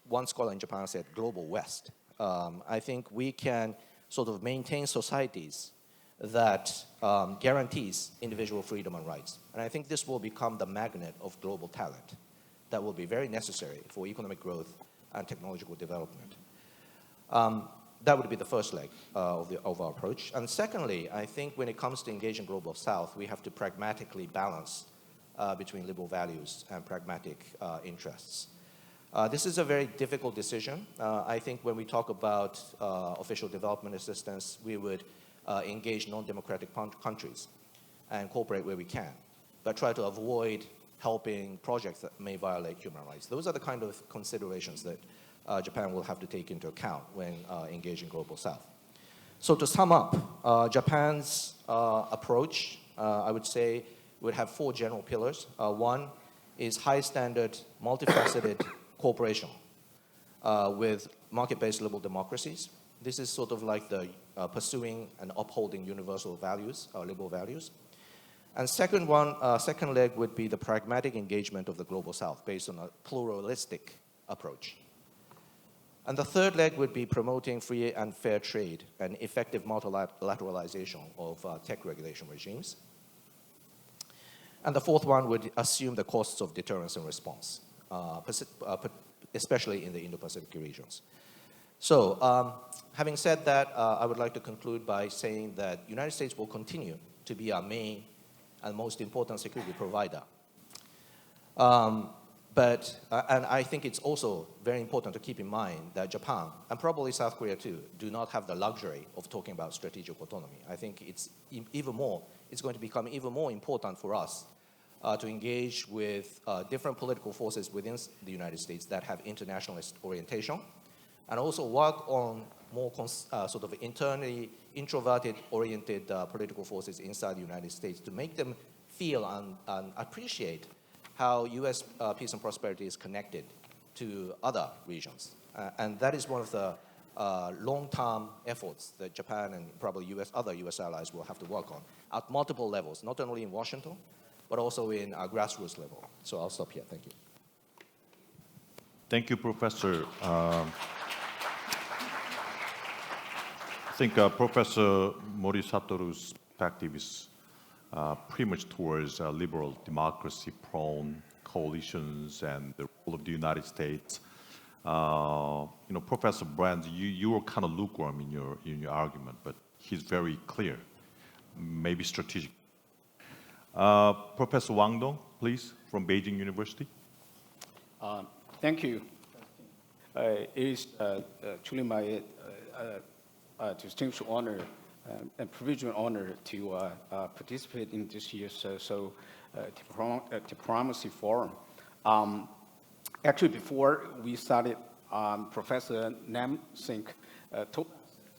one scholar in Japan said global West. I think we can sort of maintain societies that guarantees individual freedom and rights. And I think this will become the magnet of global talent that will be very necessary for economic growth and technological development. That would be the first leg of our approach. And secondly, I think when it comes to engaging Global South, we have to pragmatically balance between liberal values and pragmatic interests. This is a very difficult decision. I think when we talk about official development assistance, we would engage non-democratic countries and cooperate where we can, but try to avoid helping projects that may violate human rights. Those are the kind of considerations that Japan will have to take into account when engaging Global South. So to sum up, Japan's approach, I would say, would have 4 general pillars. One is high standard, multifaceted cooperation with market-based liberal democracies. This is sort of like the pursuing and upholding universal values, liberal values. And second leg would be the pragmatic engagement of the Global South based on a pluralistic approach. And the third leg would be promoting free and fair trade and effective multilateralization of tech regulation regimes. And the fourth one would assume the costs of deterrence and response, especially in the Indo-Pacific regions. So having said that, I would like to conclude by saying that the United States will continue to be our main and most important security provider. And I think it's also very important to keep in mind that Japan, and probably South Korea too, do not have the luxury of talking about strategic autonomy. I think it's going to become even more important for us to engage with different political forces within the United States that have internationalist orientation, and also work on more sort of internally introverted-oriented political forces inside the United States to make them feel and appreciate how U.S. peace and prosperity is connected to other regions. And that is one of the long-term efforts that Japan and probably other U.S. allies will have to work on at multiple levels, not only in Washington, but also in a grassroots level. So I'll stop here. Thank you. Thank you, Professor. I think Professor Mori Satoru's perspective is pretty much towards liberal democracy-prone coalitions and the role of the United States. Professor Brands, you were kind of lukewarm in your argument, but he's very clear, maybe strategic. Professor Wang Dong, please, from Beijing University. Thank you. It is truly my distinct honor and privileged honor to participate in this year's Diplomacy Forum. Actually, before we started, Professor Nam Sink told us that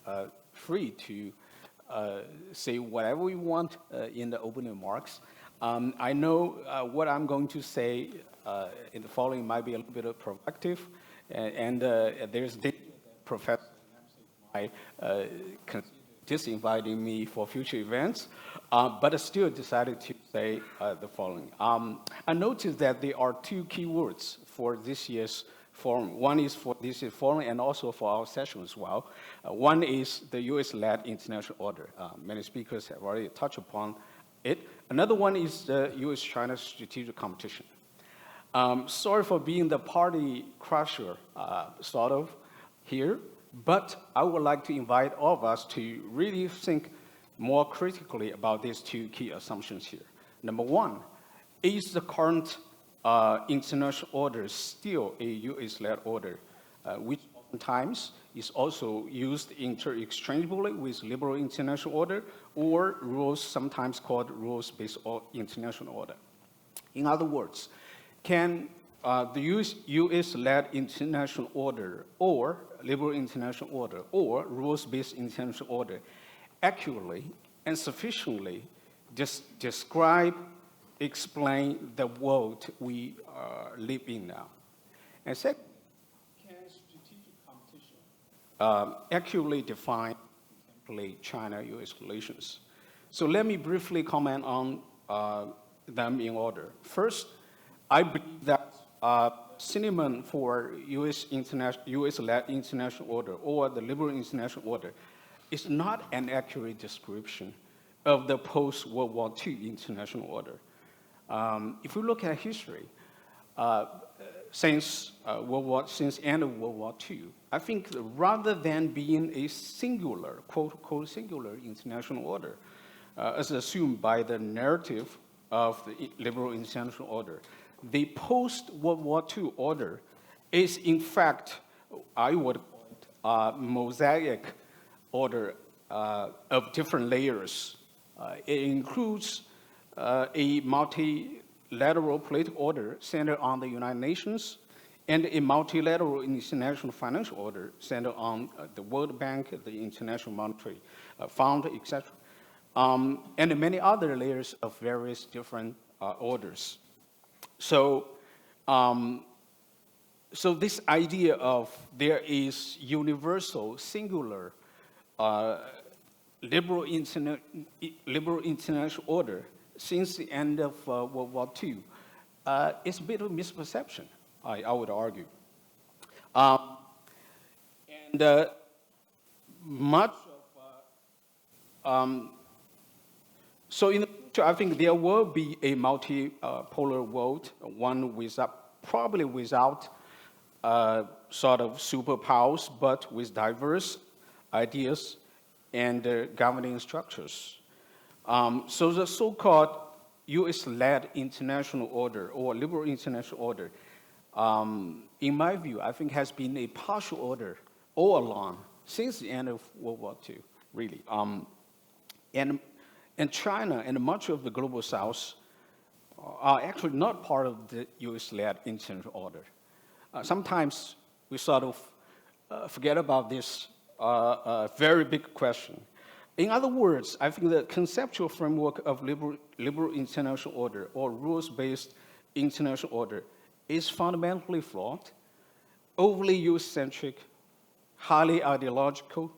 we are free to say whatever we want in the opening remarks. I know what I'm going to say in the following might be a little bit provocative, and there's Professor Nam Sink might disinviting me for future events, but I still decided to say the following. I noticed that there are 2 key words for this year's forum. One is for this year's forum and also for our session as well. One is the US-led international order. Many speakers have already touched upon it. Another one is the US-China strategic competition. Sorry for being the party crusher, sort of, here, but I would like to invite all of us to really think more critically about these 2 key assumptions here. Number one, is the current international order still a US-led order, which oftentimes is also used interchangeably with liberal international order or rules sometimes called rules-based international order. In other words, can the US-led international order or liberal international order or rules-based international order accurately and sufficiently describe, explain the world we live in now? And second, can strategic competition accurately define China-US relations? So let me briefly comment on them in order. First, I believe that synonym for US-led international order or the liberal international order is not an accurate description of the post-World War II international order. If we look at history, since end of World War II, I think rather than being a singular, quote-unquote singular international order, as assumed by the narrative of the liberal international order, the post-World War II order is, in fact, I would call it a mosaic order of different layers. It includes a multilateral political order centered on the United Nations and a multilateral international financial order centered on the World Bank, the International Monetary Fund, etc., and many other layers of various different orders. So, so this idea of there is universal, singular, liberal international order since the end of World War II is a bit of a misperception, I would argue. And much of, so in the future, I think there will be a multipolar world, one without, probably without sort of superpowers, but with diverse ideas and governing structures. So the so-called US-led international order or liberal international order, in my view, I think has been a partial order all along since the end of World War II, really. And China and much of the global South are actually not part of the US-led international order. Sometimes we sort of forget about this very big question. In other words, I think the conceptual framework of liberal international order or rules-based international order is fundamentally flawed, overly US-centric, highly ideological,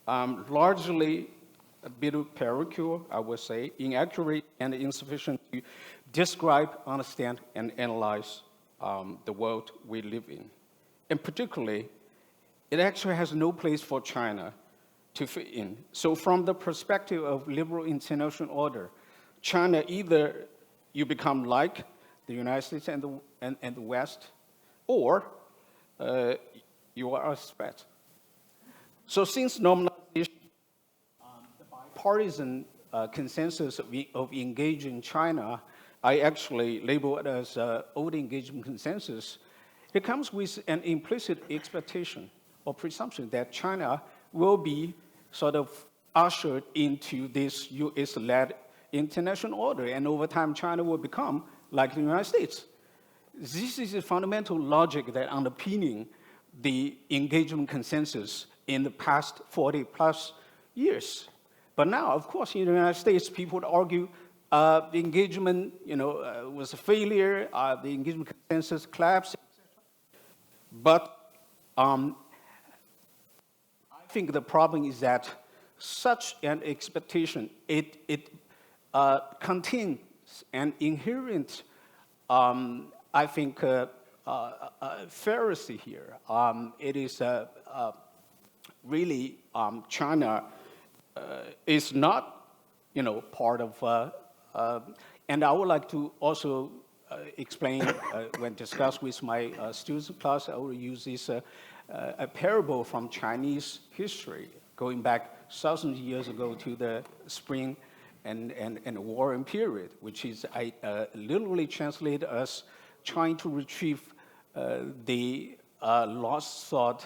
largely a bit of parochial, I would say, inaccurate and insufficient to describe, understand, and analyze the world we live in. And particularly, it actually has no place for China to fit in. So from the perspective of liberal international order, China, either you become like the United States and the West, or you are a threat. So since normalization, the bipartisan consensus of engaging China, I actually label it as old engagement consensus, it comes with an implicit expectation or presumption that China will be sort of ushered into this US-led international order, and over time China will become like the United States. This is a fundamental logic that underpinning the engagement consensus in the past 40 plus years. But now, of course, in the United States, people would argue the engagement, was a failure, the engagement consensus collapsed, but I think the problem is that such an expectation, it contains an inherent, I think, fallacy here. It is really China is not, part of, and I would like to also explain when discussed with my students in class, I will use this a parable from Chinese history, going back thousands of years ago to the Spring and Warring period, which is I literally translate as trying to retrieve the lost sword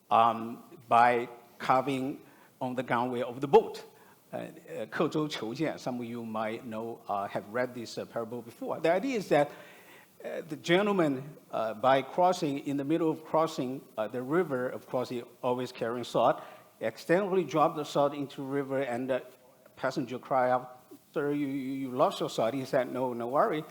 by carving on the gangway of the boat. Keio CHOI, some of you might know, have read this parable before. The idea is that the gentleman, by crossing, in the middle of crossing the river, of course, he always carrying sword, accidentally dropped the sword into the river, and the passenger cried out, "Sir, you lost your sword." He said, "No worry."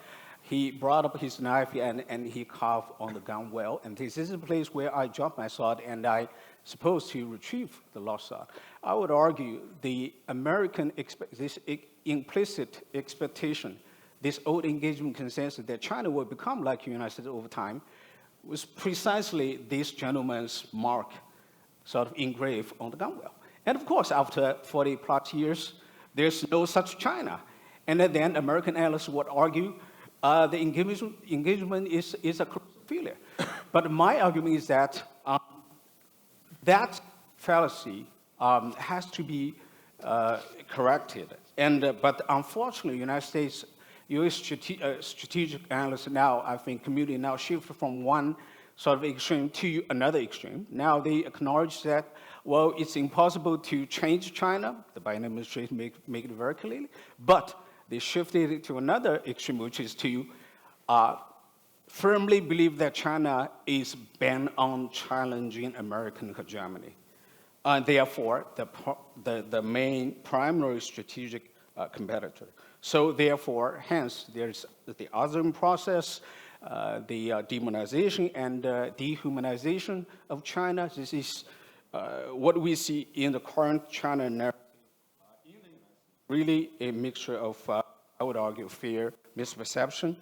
He brought up his knife and he carved on the gunwale. And this is the place where I dropped my sword, and I supposed to retrieve the lost sword. I would argue the American, this implicit expectation, this old engagement consensus that China will become like the United States over time, was precisely this gentleman's mark sort of engraved on the gunwale. And of course, after 40 plus years, there's no such China. And then American analysts would argue the engagement is a failure. But my argument is that that fallacy has to be corrected. And, but unfortunately, U.S. strategic analysts now, I think, community now shift from one sort of extreme to another extreme. Now they acknowledge that, well, it's impossible to change China. The Biden administration make it very clearly. But they shifted it to another extreme, which is to firmly believe that China is bent on challenging American hegemony. And therefore, the main primary strategic competitor. So therefore, hence, there's the ASEAN process, the demonization and dehumanization of China. This is what we see in the current China narrative. Really a mixture of, I would argue, fear, misperception,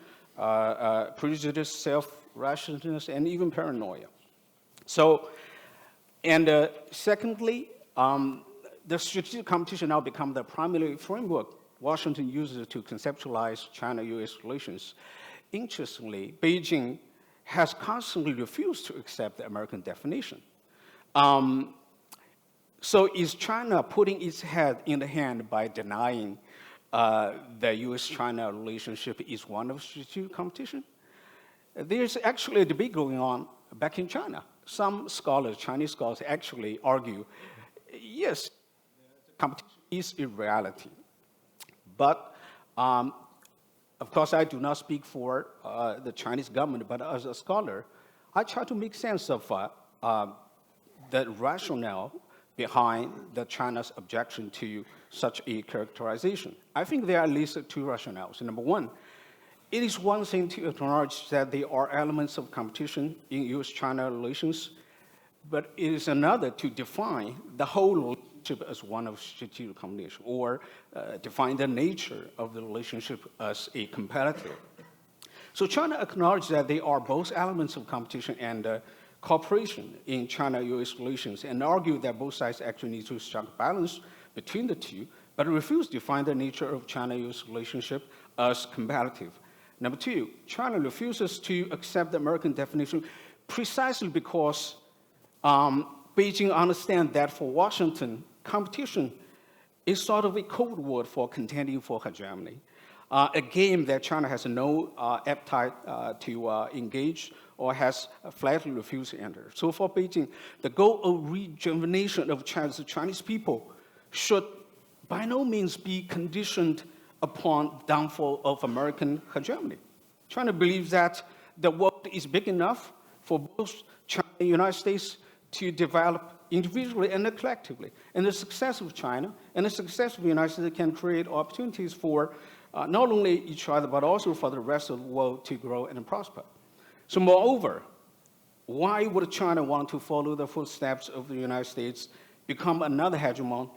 prejudice, self-righteousness, and even paranoia. So, and secondly, the strategic competition now become the primary framework Washington uses to conceptualize China-U.S. relations. Interestingly, Beijing has constantly refused to accept the American definition. So is China putting its head in the hand by denying the U.S.-China relationship is one of strategic competition? There's actually a debate going on back in China. Some scholars, Chinese scholars, actually argue, yes, competition is a reality. But, of course, I do not speak for the Chinese government, but as a scholar, I try to make sense of the rationale behind the China's objection to such a characterization. I think there are at least two rationales. Number one, it is one thing to acknowledge that there are elements of competition in U.S.-China relations, but it is another to define the whole relationship as one of strategic competition, or define the nature of the relationship as a competitor. So China acknowledges that there are both elements of competition and cooperation in China-U.S. relations, and argue that both sides actually need to strike a balance between the two, but refuse to define the nature of China-U.S. relationship as competitive. Number two, China refuses to accept the American definition precisely because Beijing understands that for Washington, competition is sort of a code word for contending for hegemony, a game that China has no appetite to engage or has flatly refused to enter. So for Beijing, the goal of rejuvenation of China's Chinese people should by no means be conditioned upon downfall of American hegemony. China believes that the world is big enough for both China and the United States to develop individually and collectively. And the success of China and the success of the United States can create opportunities for not only each other, but also for the rest of the world to grow and prosper. So moreover, why would China want to follow the footsteps of the United States, become another hegemon,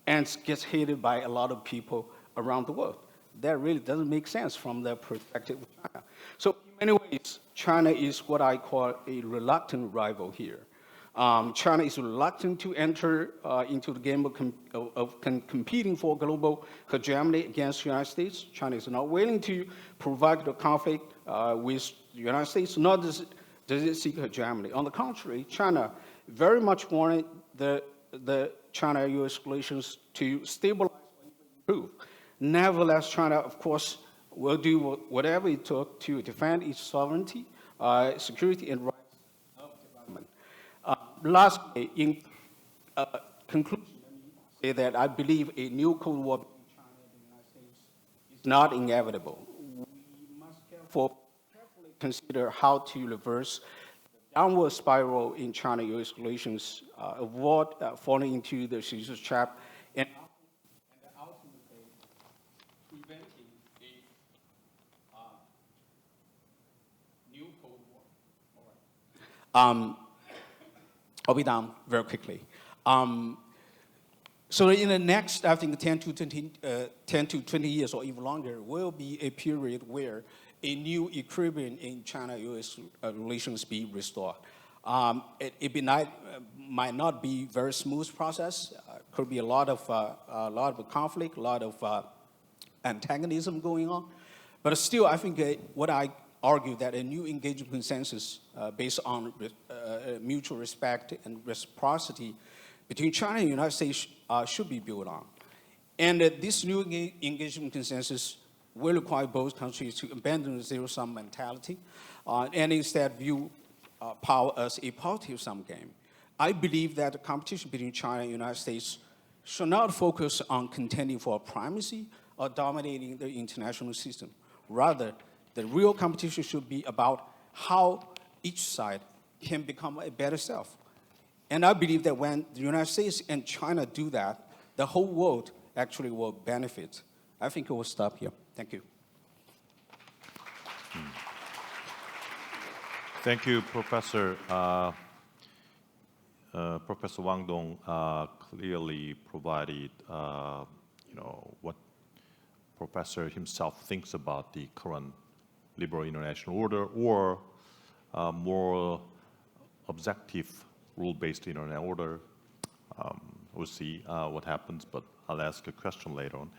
and gets hated by a lot of people around the world? That really doesn't make sense from the perspective of China. So in many ways, China is what I call a reluctant rival here. China is reluctant to enter into the game of competing for global hegemony against the United States. China is not willing to provide the conflict with the United States, nor does it seek hegemony. On the contrary, China very much wanted the China-U.S. relations to stabilize and improve. Nevertheless, China, of course, will do whatever it took to defend its sovereignty, security, and rights of development. Lastly, in conclusion, let me say that I believe a new Cold War between China and the United States is not inevitable. We must carefully consider how to reverse the downward spiral in China-U.S. relations, avoid falling into the scissors trap, and ultimately preventing a new Cold War. All right. I'll be down very quickly. So in the next, I think, 10 to 20 years or even longer, will be a period where a new equilibrium in China-U.S. relations be restored. It might not be a very smooth process. Could be a lot of conflict, a lot of antagonism going on. But still, I think what I argue that a new engagement consensus based on mutual respect and reciprocity between China and the United States should be built on. And this new engagement consensus will require both countries to abandon the zero-sum mentality and instead view power as a positive sum game. I believe that the competition between China and the United States should not focus on contending for primacy or dominating the international system. Rather, the real competition should be about how each side can become a better self. And I believe that when the United States and China do that, the whole world actually will benefit. I think it will stop here. Thank you. Thank you, Professor. Professor Wang Dong clearly provided, what Professor himself thinks about the current liberal international order or more objective rule-based international order. We'll see what happens, but I'll ask a question later on.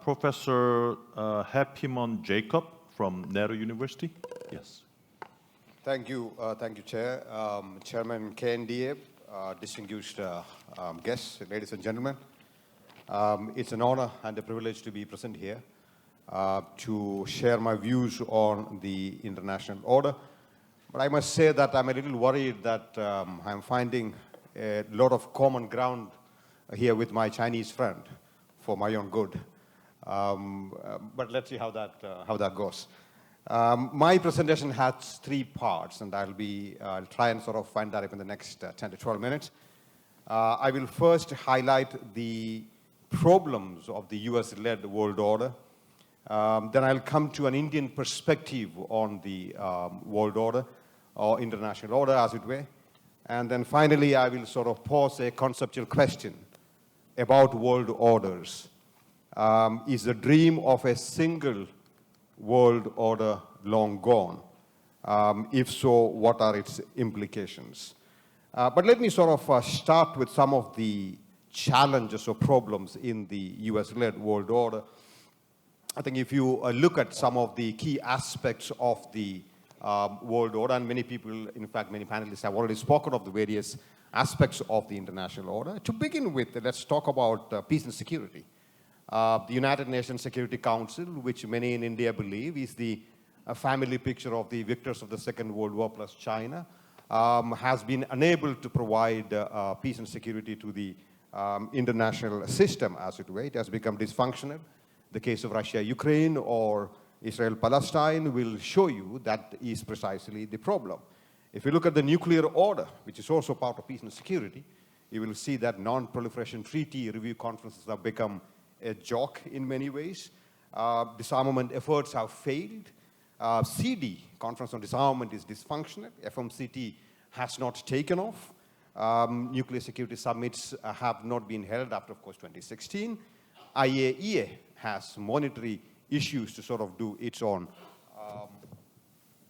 Professor Happymon Jacob from Nehru University. Yes. Thank you, Chair. Chairman KNDA, distinguished guests, ladies and gentlemen. It's an honor and a privilege to be present here to share my views on the international order. But I must say that I'm a little worried that I'm finding a lot of common ground here with my Chinese friend for my own good. But let's see how that goes. My presentation has 3 parts, and I'll try and sort of find that up in the next 10 to 12 minutes. I will first highlight the problems of the US-led world order. Then I'll come to an Indian perspective on the world order, or international order, as it were. And then finally, I will sort of pose a conceptual question about world orders. Is the dream of a single world order long gone? If so, what are its implications? But let me sort of start with some of the challenges or problems in the US-led world order. I think if you look at some of the key aspects of the world order, and many people, in fact, many panelists have already spoken of the various aspects of the international order. To begin with, let's talk about peace and security. The United Nations Security Council, which many in India believe is the family picture of the victors of the Second World War plus China, has been unable to provide peace and security to the international system, as it were. It has become dysfunctional. The case of Russia-Ukraine or Israel-Palestine will show you that is precisely the problem. If you look at the nuclear order, which is also part of peace and security, you will see that non-proliferation treaty review conferences have become a joke in many ways. Disarmament efforts have failed. CD, Conference on Disarmament, is dysfunctional. FMCT has not taken off. Nuclear security summits have not been held after, of course, 2016. IAEA has monetary issues to sort of do its own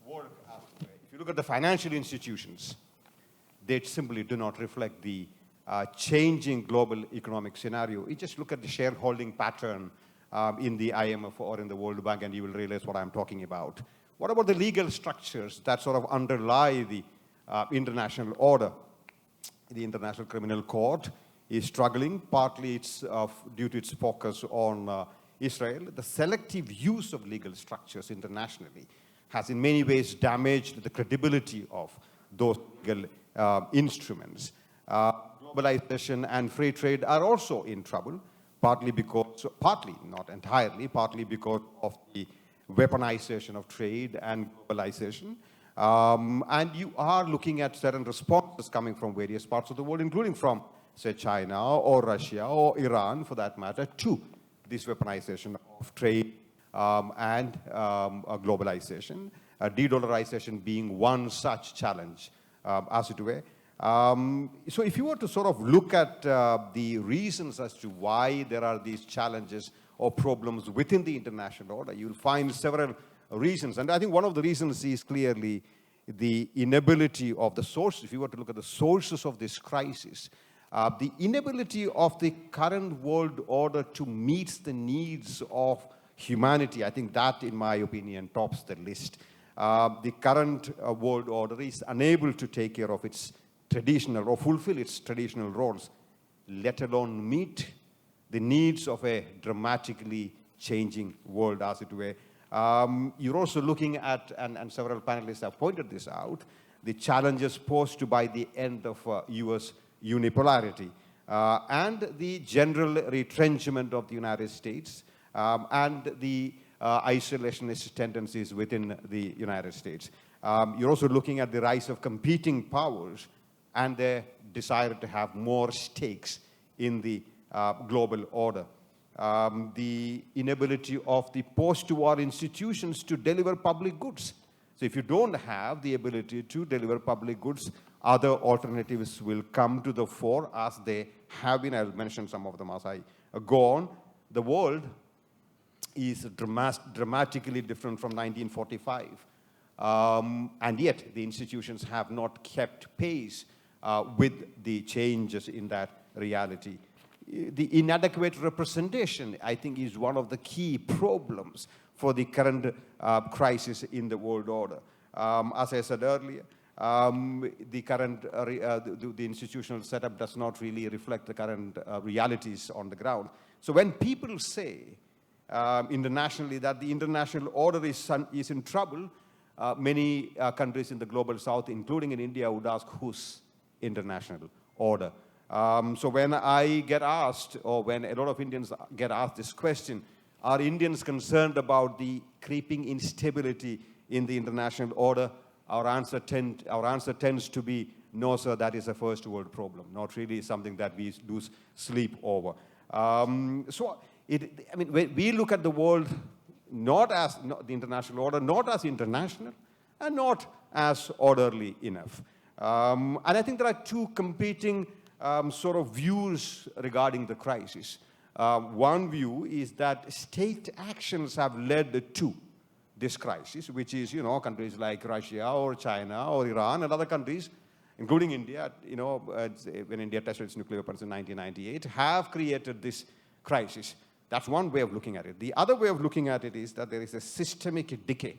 work. If you look at the financial institutions, they simply do not reflect the changing global economic scenario. You just look at the shareholding pattern in the IMF or in the World Bank, and you will realize what I'm talking about. What about the legal structures that sort of underlie the international order? The International Criminal Court is struggling. Partly it's due to its focus on Israel. The selective use of legal structures internationally has in many ways damaged the credibility of those legal instruments. Globalization and free trade are also in trouble, partly, not entirely, partly because of the weaponization of trade and globalization. And you are looking at certain responses coming from various parts of the world, including from, say, China or Russia or Iran, for that matter, to this weaponization of trade and globalization, de-dollarization being one such challenge, as it were. So if you were to sort of look at the reasons as to why there are these challenges or problems within the international order, you'll find several reasons. And I think one of the reasons is clearly the inability of the source. If you were to look at the sources of this crisis, the inability of the current world order to meet the needs of humanity, I think that, in my opinion, tops the list. The current world order is unable to take care of its traditional or fulfill its traditional roles, let alone meet the needs of a dramatically changing world, as it were. You're also looking at, and several panelists have pointed this out, the challenges posed by the end of US unipolarity and the general retrenchment of the United States and the isolationist tendencies within the United States. You're also looking at the rise of competing powers and their desire to have more stakes in the global order. The inability of the post-war institutions to deliver public goods. So if you don't have the ability to deliver public goods, other alternatives will come to the fore, as they have been. I'll mention some of them as I go on. The world is dramatically different from 1945. And yet the institutions have not kept pace with the changes in that reality. The inadequate representation, I think, is one of the key problems for the current crisis in the world order. As I said earlier, the current the institutional setup does not really reflect the current realities on the ground. So when people say internationally that the international order is in trouble, many countries in the global south, including in India, would ask, whose international order? So when I get asked, or when a lot of Indians get asked this question, are Indians concerned about the creeping instability in the international order? Our answer tends to be, no, sir, that is a first world problem, not really something that we lose sleep over. So, I mean, we look at the world not as the international order, not as international, and not as orderly enough. And I think there are two competing sort of views regarding the crisis. One view is that state actions have led to this crisis, which is, you know, countries like Russia or China or Iran and other countries, including India, you know, when India tested its nuclear weapons in 1998, have created this crisis. That's one way of looking at it. The other way of looking at it is that there is a systemic decay.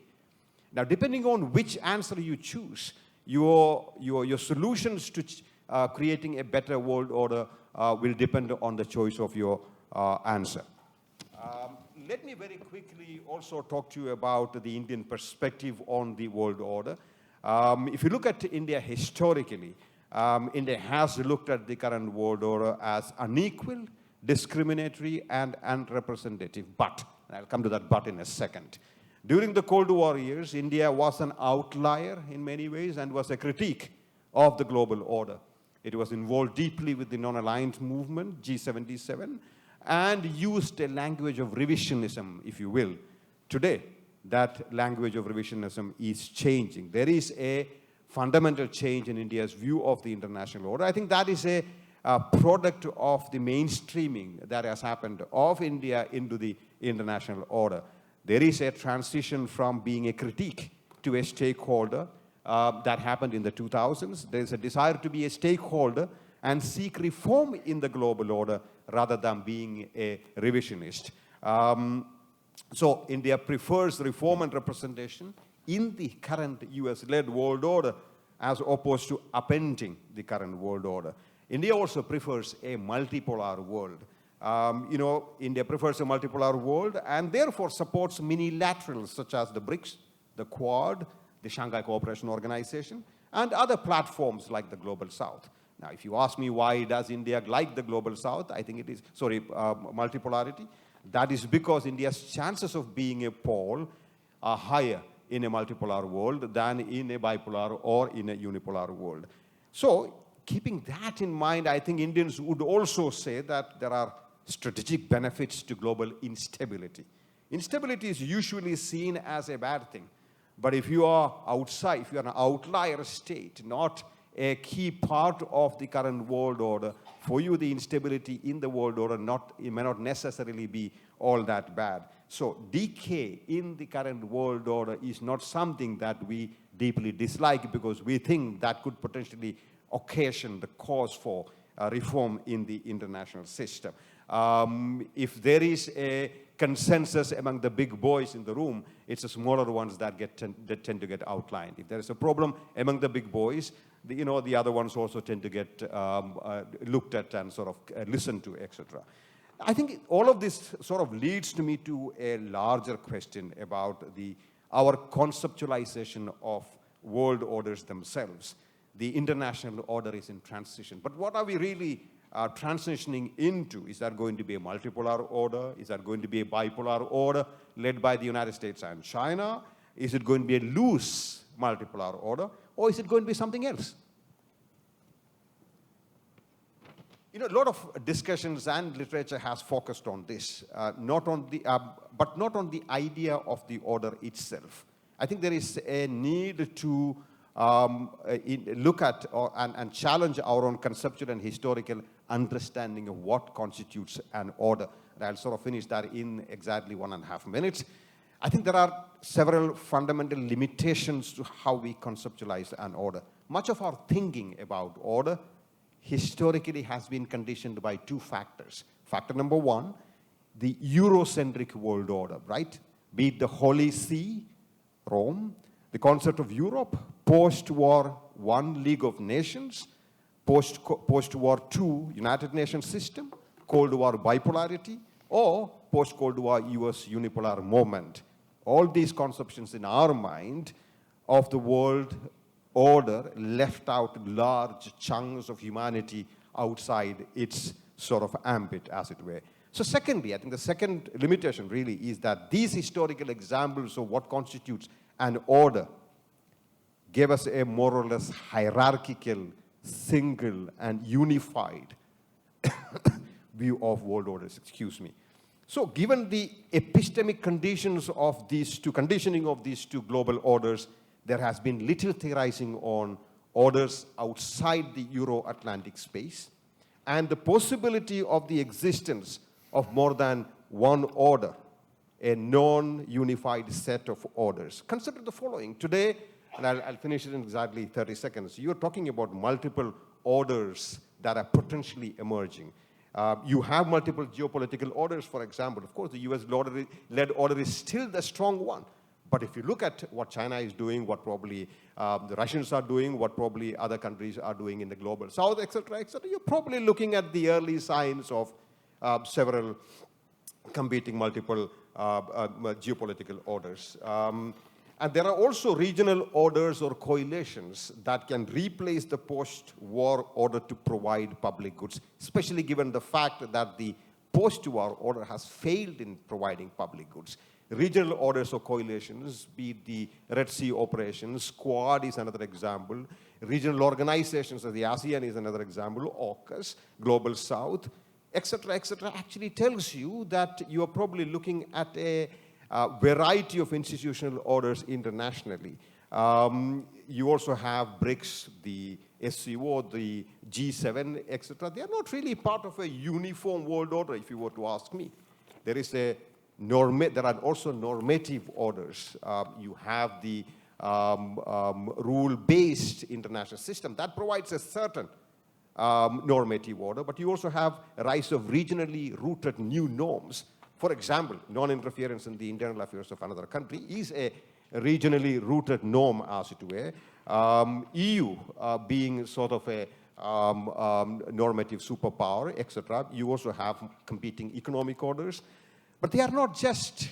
Now, depending on which answer you choose, your solutions to creating a better world order will depend on the choice of your answer. Let me very quickly also talk to you about the Indian perspective on the world order. If you look at India historically, India has looked at the current world order as unequal, discriminatory, and unrepresentative. But, and I'll come to that but in a second. During the Cold War years, India was an outlier in many ways and was a critique of the global order. It was involved deeply with the non-aligned movement, G77, and used a language of revisionism, if you will. Today, that language of revisionism is changing. There is a fundamental change in India's view of the international order. I think that is a product of the mainstreaming that has happened of India into the international order. There is a transition from being a critique to a stakeholder that happened in the 2000s. There is a desire to be a stakeholder and seek reform in the global order rather than being a revisionist. So India prefers reform and representation in the current US-led world order as opposed to upending the current world order. India also prefers a multipolar world. You know, India prefers a multipolar world and therefore supports minilaterals such as the BRICS, the Quad, the Shanghai Cooperation Organization, and other platforms like the Global South. Now, if you ask me why does India like the Global South, I think it is, multipolarity. That is because India's chances of being a pole are higher in a multipolar world than in a bipolar or in a unipolar world. So, keeping that in mind, I think Indians would also say that there are strategic benefits to global instability. Instability is usually seen as a bad thing. But if you are outside, if you are an outlier state, not a key part of the current world order, for you the instability in the world order it may not necessarily be all that bad. So decay in the current world order is not something that we deeply dislike because we think that could potentially occasion the cause for reform in the international system. If there is a consensus among the big boys in the room, it's the smaller ones that tend to get outlined. If there is a problem among the big boys, the other ones also tend to get looked at and sort of listened to, etc. I think all of this sort of leads to me to a larger question about our conceptualization of world orders themselves. The international order is in transition. But what are we really transitioning into? Is that going to be a multipolar order? Is that going to be a bipolar order led by the United States and China? Is it going to be a loose multipolar order? Or is it going to be something else? You know, a lot of discussions and literature has focused on this, but not on the idea of the order itself. I think there is a need to look at and challenge our own conceptual and historical understanding of what constitutes an order. And I'll sort of finish that in exactly 1.5 minutes. I think there are several fundamental limitations to how we conceptualize an order. Much of our thinking about order historically has been conditioned by two factors. Factor number one, the Eurocentric world order, right? Be it the Holy See, Rome, the concept of Europe, post-war I League of Nations, post-war II United Nations system, Cold War bipolarity, or post-Cold War US unipolar moment. All these conceptions in our mind of the world order left out large chunks of humanity outside its sort of ambit, as it were. So secondly, I think the second limitation really is that these historical examples of what constitutes an order gave us a more or less hierarchical, single, and unified view of world orders, excuse me. So given the epistemic conditions of these two, conditioning of these two global orders, there has been little theorizing on orders outside the Euro-Atlantic space and the possibility of the existence of more than one order, a non-unified set of orders. Consider the following. Today, and I'll finish it in exactly 30 seconds, you're talking about multiple orders that are potentially emerging. You have multiple geopolitical orders, for example. Of course, the US-led order is still the strong one. But if you look at what China is doing, what probably the Russians are doing, what probably other countries are doing in the global south, et cetera, you're probably looking at the early signs of several competing multiple geopolitical orders. And there are also regional orders or coalitions that can replace the post-war order to provide public goods, especially given the fact that the post-war order has failed in providing public goods. Regional orders or coalitions, be it the Red Sea operations, Quad is another example, regional organizations as the ASEAN is another example, AUKUS, Global South, etc., actually tells you that you are probably looking at a variety of institutional orders internationally. You also have BRICS, the SCO, the G7, etc. They are not really part of a uniform world order, if you were to ask me. There are also normative orders. You have the rule-based international system that provides a certain normative order, but you also have a rise of regionally rooted new norms. For example, non-interference in the internal affairs of another country is a regionally rooted norm, as it were. EU being sort of a normative superpower, etc. You also have competing economic orders. But they are not just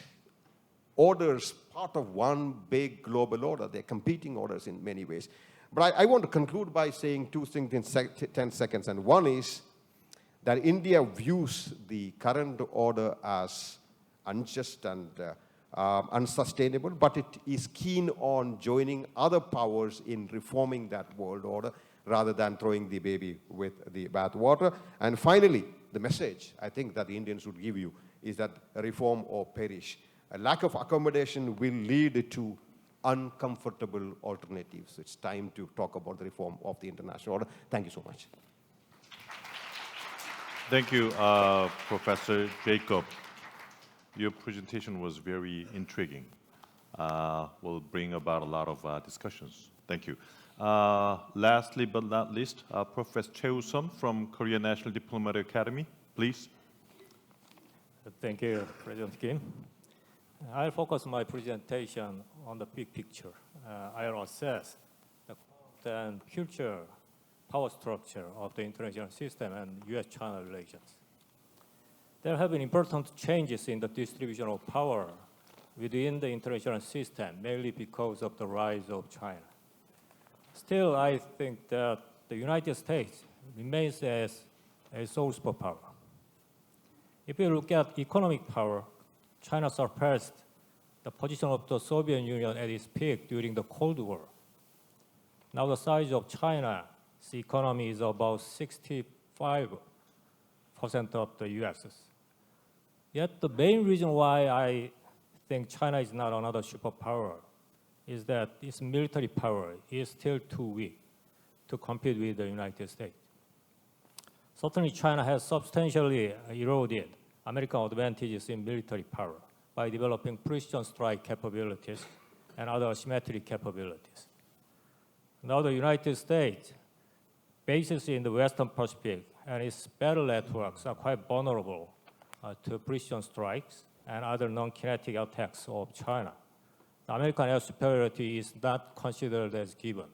orders, part of one big global order. They're competing orders in many ways. But I want to conclude by saying two things in 10 seconds. And one is that India views the current order as unjust and unsustainable, but it is keen on joining other powers in reforming that world order rather than throwing the baby with the bathwater. And finally, the message I think that the Indians would give you is that reform or perish. A lack of accommodation will lead to uncomfortable alternatives. It's time to talk about the reform of the international order. Thank you so much. Thank you, Professor Jacob. Your presentation was very intriguing. Will bring about a lot of discussions. Thank you. Lastly but not least, Professor Choi Sum from Korea National Diplomatic Academy, please. Thank you, President Kim. I'll focus my presentation on the big picture. I'll assess the current and future power structure of the international system and US-China relations. there have been important changes in the distribution of power within the international system, mainly because of the rise of China. Still, I think that the United States remains as a sole superpower. If you look at economic power, China surpassed the position of the Soviet Union at its peak during the Cold War. Now the size of China's economy is about 65% of the US's. Yet the main reason why I think China is not another superpower is that its military power is still too weak to compete with the United States. Certainly, China has substantially eroded American advantages in military power by developing precision strike capabilities and other asymmetric capabilities. Now the United States, bases in the Western Pacific and its battle networks are quite vulnerable to precision strikes and other non-kinetic attacks of China. The American air superiority is not considered as given.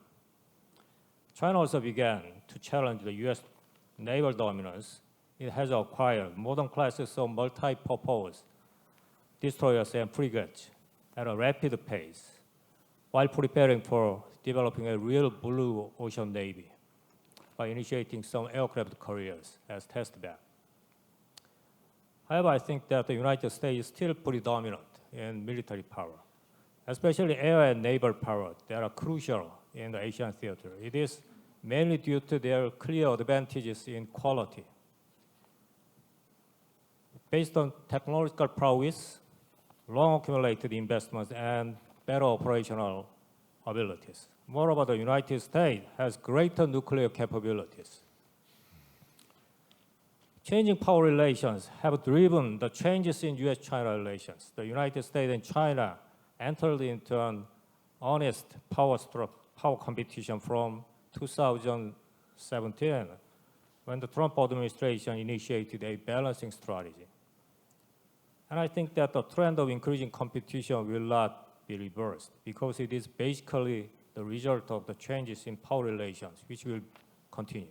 China also began to challenge the US naval dominance. It has acquired modern classes of multi-purpose destroyers and frigates at a rapid pace while preparing for developing a real blue ocean navy by initiating some aircraft carriers as test bed. However, I think that the United States is still pretty dominant in military power, especially air and naval power that are crucial in the Asian theater. It is mainly due to their clear advantages in quality. Based on technological prowess, long accumulated investments, and better operational abilities. Moreover, the United States has greater nuclear capabilities. Changing power relations have driven the changes in US-China relations. The United States and China entered into an honest power competition from 2017 when the Trump administration initiated a balancing strategy. And I think that the trend of increasing competition will not be reversed because it is basically the result of the changes in power relations, which will continue.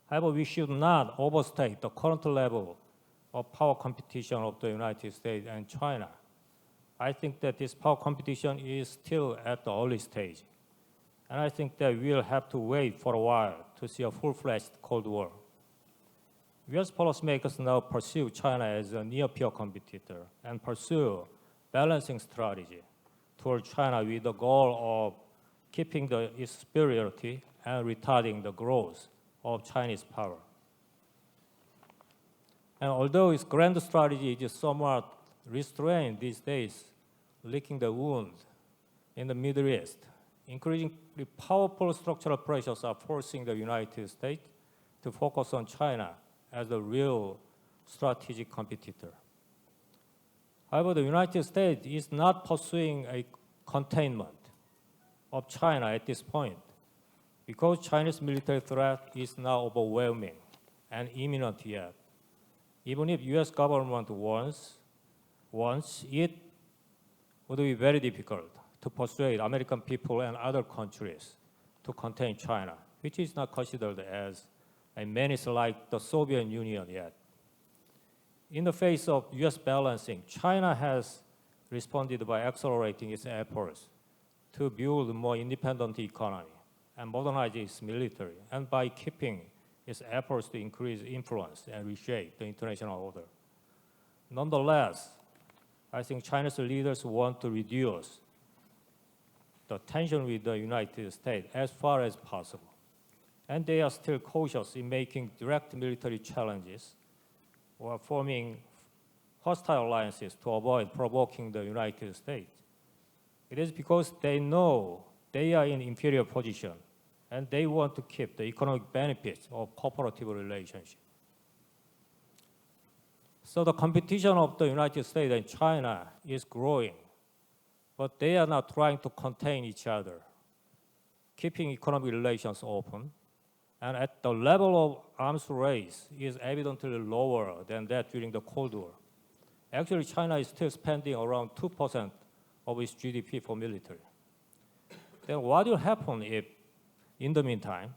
However, we should not overstate the current level of power competition of the United States and China. I think that this power competition is still at the early stage. And I think that we'll have to wait for a while to see a full-fledged Cold War. US policymakers now perceive China as a near-peer competitor and pursue balancing strategy toward China with the goal of keeping its superiority and retarding the growth of Chinese power. And although its grand strategy is somewhat restrained these days, licking the wound in the Middle East, increasingly powerful structural pressures are forcing the United States to focus on China as the real strategic competitor. However, the United States is not pursuing a containment of China at this point because China's military threat is now overwhelming and imminent yet. Even if US government wants, it would be very difficult to persuade American people and other countries to contain China, which is not considered as a menace like the Soviet Union yet. In the face of US balancing, China has responded by accelerating its efforts to build a more independent economy and modernize its military, and by keeping its efforts to increase influence and reshape the international order. Nonetheless, I think China's leaders want to reduce the tension with the United States as far as possible. And they are still cautious in making direct military challenges or forming hostile alliances to avoid provoking the United States. It is because they know they are in inferior position and they want to keep the economic benefits of cooperative relationship. So the competition of the United States and China is growing, but they are not trying to contain each other, keeping economic relations open. And at the level of arms race is evidently lower than that during the Cold War. Actually, China is still spending around 2% of its GDP for military. Then what will happen if, in the meantime,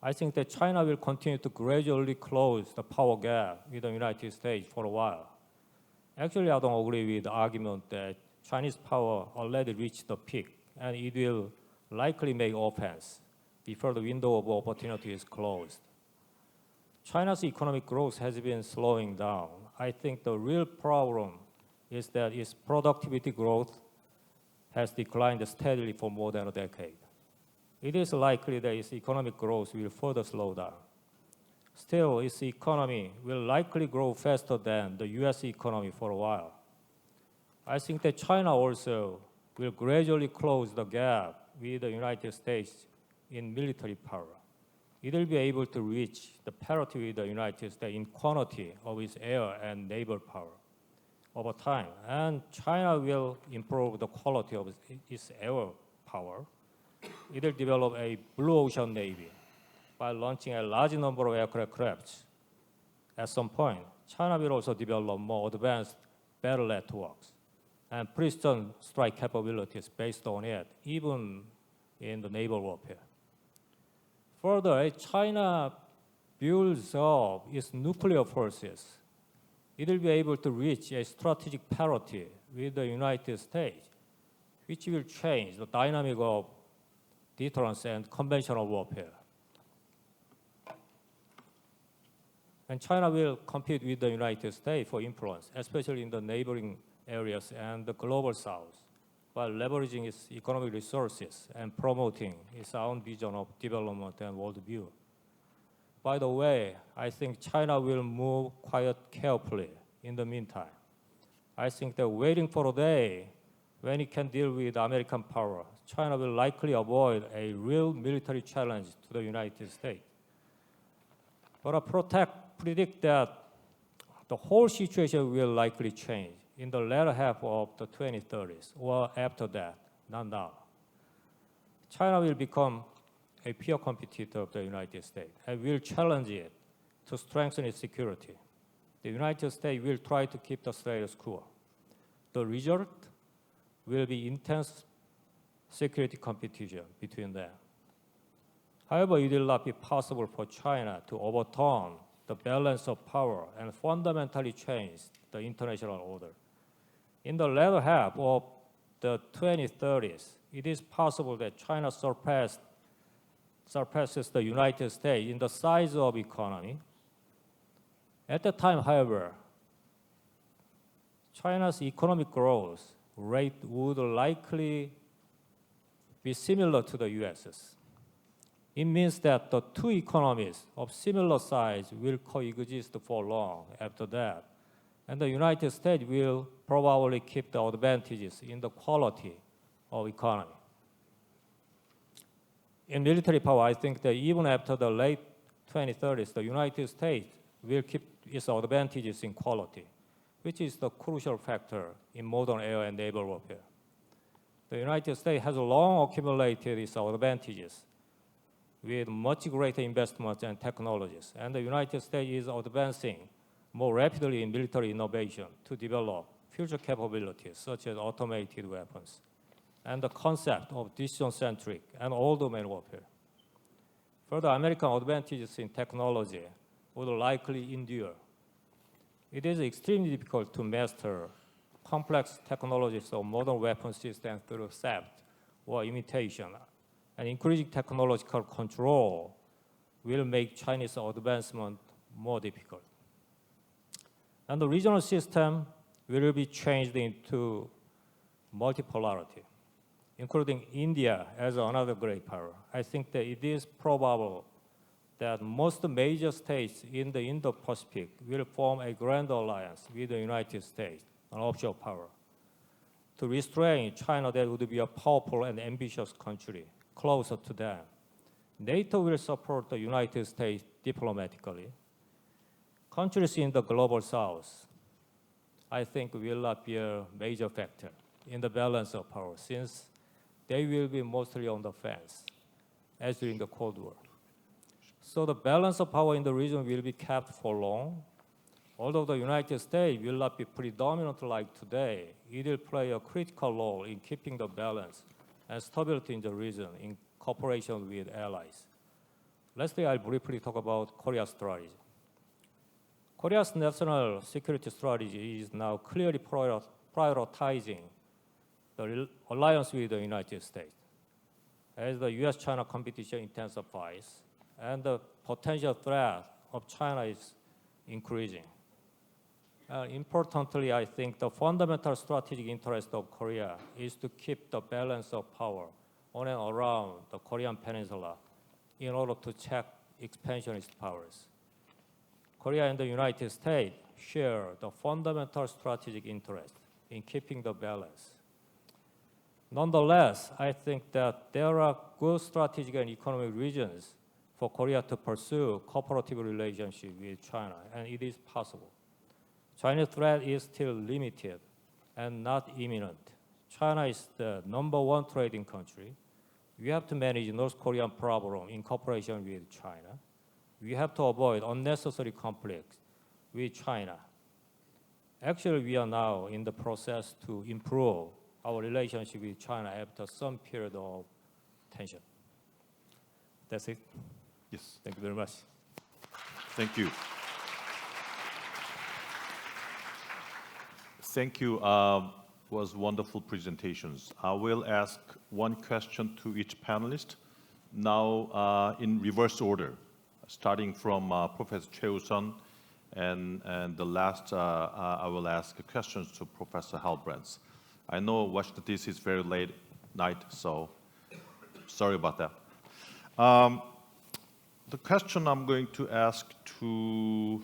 I think that China will continue to gradually close the power gap with the United States for a while. Actually, I don't agree with the argument that Chinese power already reached the peak and it will likely make offense before the window of opportunity is closed. China's economic growth has been slowing down. I think the real problem is that its productivity growth has declined steadily for more than a decade. It is likely that its economic growth will further slow down. Still, its economy will likely grow faster than the US economy for a while. I think that China also will gradually close the gap with the United States in military power. It will be able to reach the parity with the United States in quantity of its air and naval power over time. And China will improve the quality of its air power. It will develop a blue ocean navy by launching a large number of aircraft crafts. At some point, China will also develop more advanced battle networks and precision strike capabilities based on it, even in the naval warfare. Further, as China builds up its nuclear forces, it will be able to reach a strategic parity with the United States, which will change the dynamic of deterrence and conventional warfare. And China will compete with the United States for influence, especially in the neighboring areas and the global south, while leveraging its economic resources and promoting its own vision of development and worldview. By the way, I think China will move quite carefully in the meantime. I think that waiting for a day when it can deal with American power, China will likely avoid a real military challenge to the United States. But I predict that the whole situation will likely change in the latter half of the 2030s or after that, not now. China will become a peer competitor of the United States and will challenge it to strengthen its security. The United States will try to keep the status quo. The result will be intense security competition between them. However, it will not be possible for China to overturn the balance of power and fundamentally change the international order. In the latter half of the 2030s, it is possible that China surpasses the United States in the size of economy. At that time, however, China's economic growth rate would likely be similar to the US's. It means that the two economies of similar size will coexist for long after that, and the United States will probably keep the advantages in the quality of economy. In military power, I think that even after the late 2030s, the United States will keep its advantages in quality, which is the crucial factor in modern air and naval warfare. The United States has long accumulated its advantages with much greater investments and technologies, and the United States is advancing more rapidly in military innovation to develop future capabilities such as automated weapons and the concept of decision-centric and all-domain warfare. Further, American advantages in technology would likely endure. It is extremely difficult to master complex technologies of modern weapon systems through theft or imitation, and increasing technological control will make Chinese advancement more difficult. And the regional system will be changed into multipolarity, including India as another great power. I think that it is probable that most major states in the Indo-Pacific will form a grand alliance with the United States, an offshore power, to restrain China that would be a powerful and ambitious country closer to them. NATO will support the United States diplomatically. Countries in the global south, I think, will not be a major factor in the balance of power, since they will be mostly on the fence, as during the Cold War. So the balance of power in the region will be kept for long. Although the United States will not be predominant like today, it will play a critical role in keeping the balance and stability in the region in cooperation with allies. Lastly, I'll briefly talk about Korea's strategy. Korea's national security strategy is now clearly prioritizing the alliance with the United States. As the US-China competition intensifies and the potential threat of China is increasing. Importantly, I think the fundamental strategic interest of Korea is to keep the balance of power on and around the Korean peninsula in order to check expansionist powers. Korea and the United States share the fundamental strategic interest in keeping the balance. Nonetheless, I think that there are good strategic and economic reasons for Korea to pursue cooperative relationship with China, and it is possible. China's threat is still limited and not imminent. China is the #1 trading country. We have to manage North Korean problem in cooperation with China. We have to avoid unnecessary conflicts with China. Actually, we are now in the process to improve our relationship with China after some period of tension. That's it. Yes. Thank you very much. Thank you. Thank you. Was wonderful presentations. I will ask one question to each panelist. Now, in reverse order, starting from Professor Wooseon, and the last, I will ask questions to Professor Halbrands. I know Washington DC is very late night, so sorry about that. The question I'm going to ask to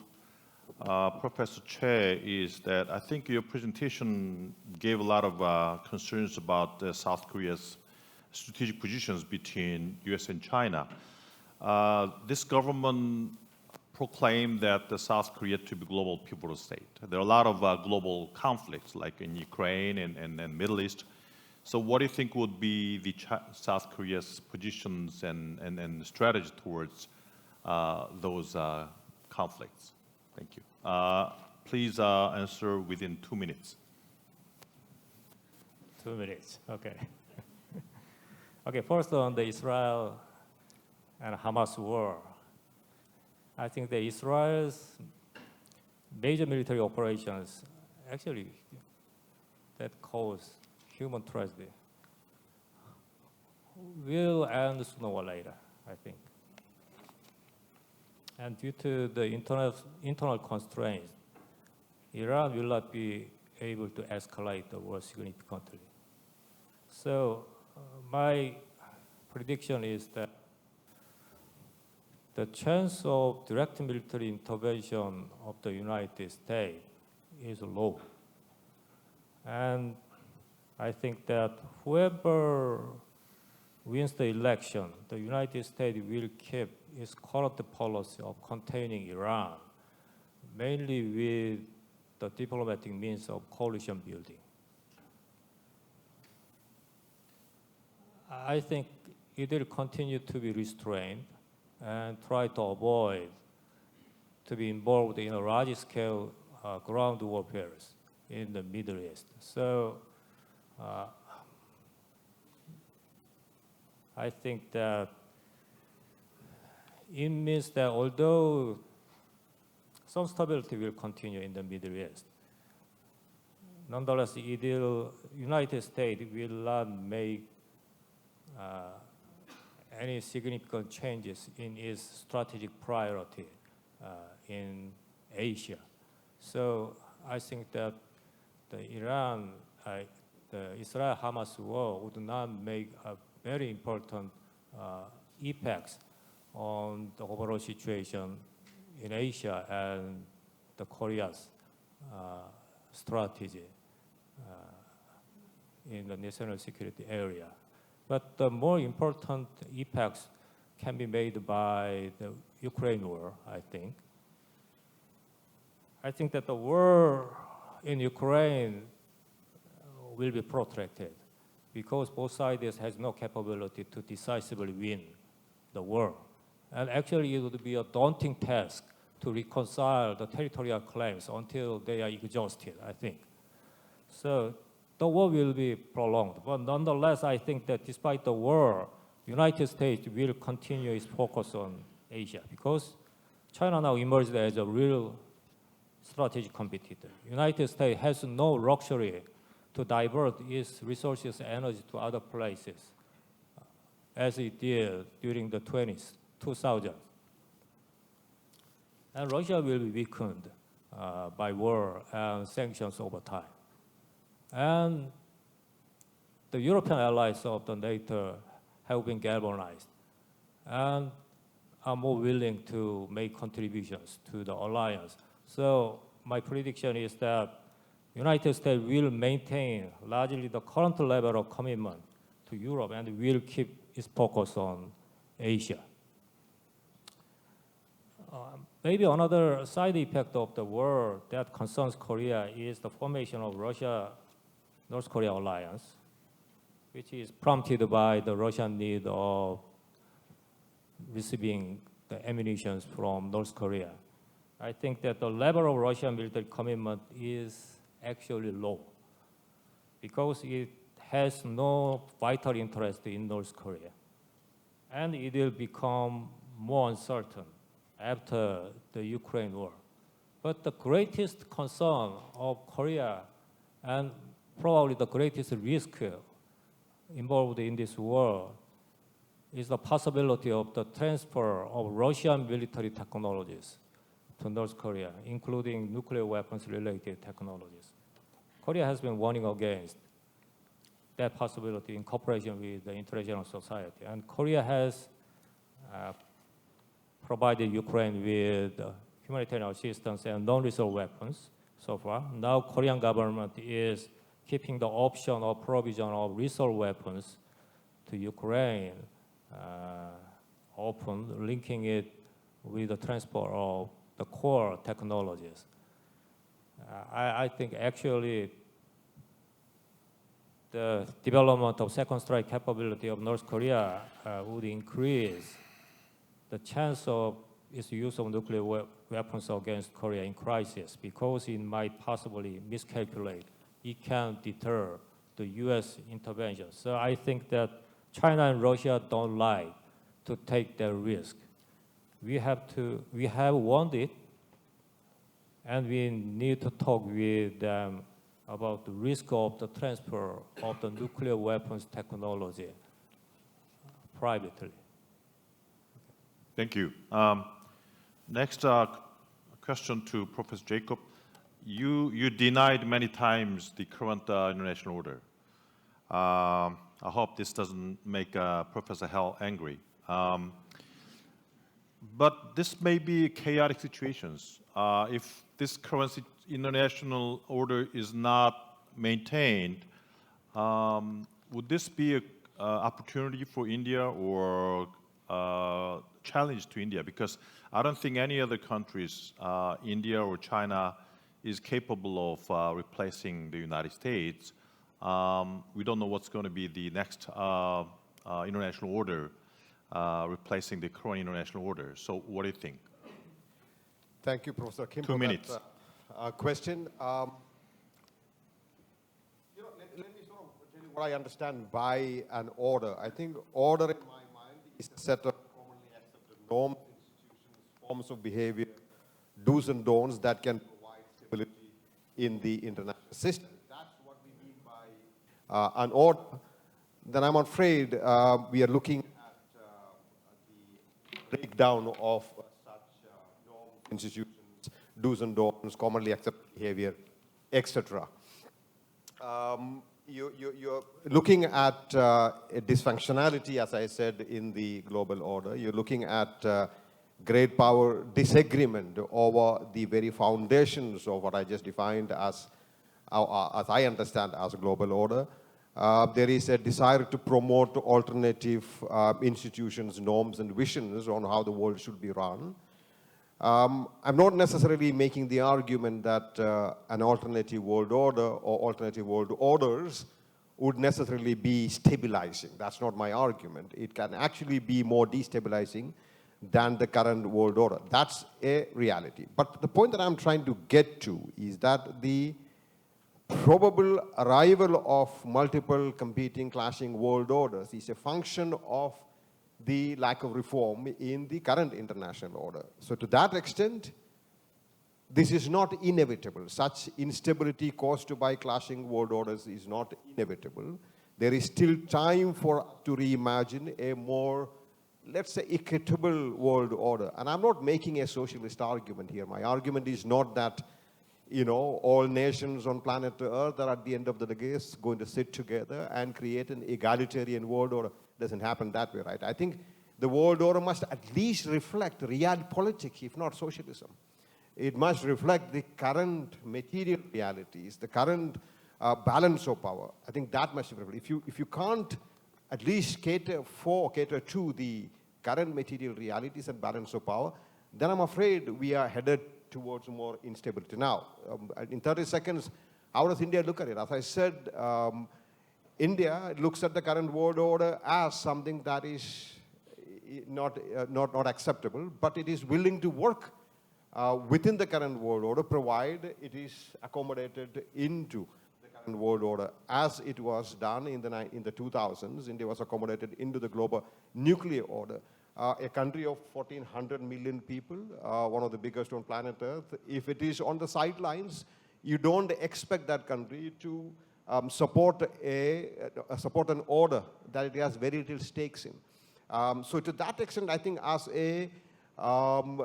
Professor Choi is that I think your presentation gave a lot of concerns about South Korea's strategic positions between US and China. This government proclaimed that the South Korea to be global pivotal state. There are a lot of global conflicts, like in Ukraine and Middle East. So what do you think would be the South Korea's positions and strategy towards those conflicts? Thank you. Please answer within 2 minutes. 2 minutes, okay. Okay, first on the Israel and Hamas war. I think the Israel's major military operations actually that cause human tragedy will end sooner or later, I think. And due to the internal constraints, Iran will not be able to escalate the war significantly. So my prediction is that the chance of direct military intervention of the United States is low. And I think that whoever wins the election, the United States will keep its current policy of containing Iran, mainly with the diplomatic means of coalition building. I think it will continue to be restrained and try to avoid to be involved in a large-scale ground warfare in the Middle East. So I think that it means that although some stability will continue in the Middle East, nonetheless, the United States will not make any significant changes in its strategic priority in Asia. So I think that the Israel-Hamas war would not make a very important impacts on the overall situation in Asia and the Korea's strategy in the national security area. But the more important impacts can be made by the Ukraine war, I think. I think that the war in Ukraine will be protracted because both sides has no capability to decisively win the war. And actually, it would be a daunting task to reconcile the territorial claims until they are exhausted, I think. So the war will be prolonged. But nonetheless, I think that despite the war, United States will continue its focus on Asia, because China now emerged as a real strategic competitor. United States has no luxury to divert its resources and energy to other places, as it did during the 2000s. And Russia will be weakened by war and sanctions over time. And the European allies of the NATO have been galvanized and are more willing to make contributions to the alliance. So my prediction is that United States will maintain largely the current level of commitment to Europe and will keep its focus on Asia. Maybe another side effect of the war that concerns Korea is the formation of Russia-North Korea alliance, which is prompted by the Russian need of receiving the ammunition from North Korea. I think that the level of Russian military commitment is actually low because it has no vital interest in North Korea. And it will become more uncertain after the Ukraine war. But the greatest concern of Korea and probably the greatest risk involved in this war is the possibility of the transfer of Russian military technologies to North Korea, including nuclear weapons-related technologies. Korea has been warning against that possibility in cooperation with the international society. And Korea has provided Ukraine with humanitarian assistance and non-lethal weapons so far. Now Korean government is keeping the option of provision of lethal weapons to Ukraine open, linking it with the transfer of the core technologies. I think actually the development of second strike capability of North Korea would increase the chance of its use of nuclear weapons against Korea in crisis because it might possibly miscalculate. It can deter the U.S. intervention. So I think that China and Russia don't like to take that risk. We have warned it, and we need to talk with them about the risk of the transfer of the nuclear weapons technology privately. Thank you. Next question to Professor Jacob. You denied many times the current international order. I hope this doesn't make Professor Hell angry. But this may be chaotic situations. If this current international order is not maintained, would this be an opportunity for India or challenge to India? Because I don't think any other countries, India or China, is capable of replacing the United States. We don't know what's going to be the next international order replacing the current international order. So what do you think? Thank you, Professor Kim. 2 minutes. Question. Let me sort of tell you what I understand by an order. I think order in my mind is a set of commonly accepted norms, institutions, forms of behavior, do's and don'ts that can provide stability in the international system. That's what we mean by an order. Then I'm afraid we are looking at the breakdown of such norms, institutions, do's and don'ts, commonly accepted behavior, etc. You're looking at a dysfunctionality, as I said, in the global order. You're looking at great power disagreement over the very foundations of what I just defined as I understand as a global order. There is a desire to promote alternative institutions, norms, and visions on how the world should be run. I'm not necessarily making the argument that an alternative world order or alternative world orders would necessarily be stabilizing. That's not my argument. It can actually be more destabilizing than the current world order. That's a reality. But the point that I'm trying to get to is that the probable arrival of multiple competing, clashing world orders is a function of the lack of reform in the current international order. So to that extent, this is not inevitable. Such instability caused by clashing world orders is not inevitable. There is still time to reimagine a more, let's say, equitable world order. And I'm not making a socialist argument here. My argument is not that, all nations on planet Earth are at the end of the day going to sit together and create an egalitarian world order. It doesn't happen that way, right? I think the world order must at least reflect real politics, if not socialism. It must reflect the current material realities, the current balance of power. I think that must be reflected. If you can't at least cater to the current material realities and balance of power, then I'm afraid we are headed towards more instability. Now, in 30 seconds, how does India look at it? As I said, India looks at the current world order as something that is not acceptable, but it is willing to work within the current world order, provide it is accommodated into the current world order, as it was done in the 2000s. India was accommodated into the global nuclear order. A country of 1,400 million people, one of the biggest on planet Earth, if it is on the sidelines, you don't expect that country to support an order that it has very little stakes in. So to that extent, I think as a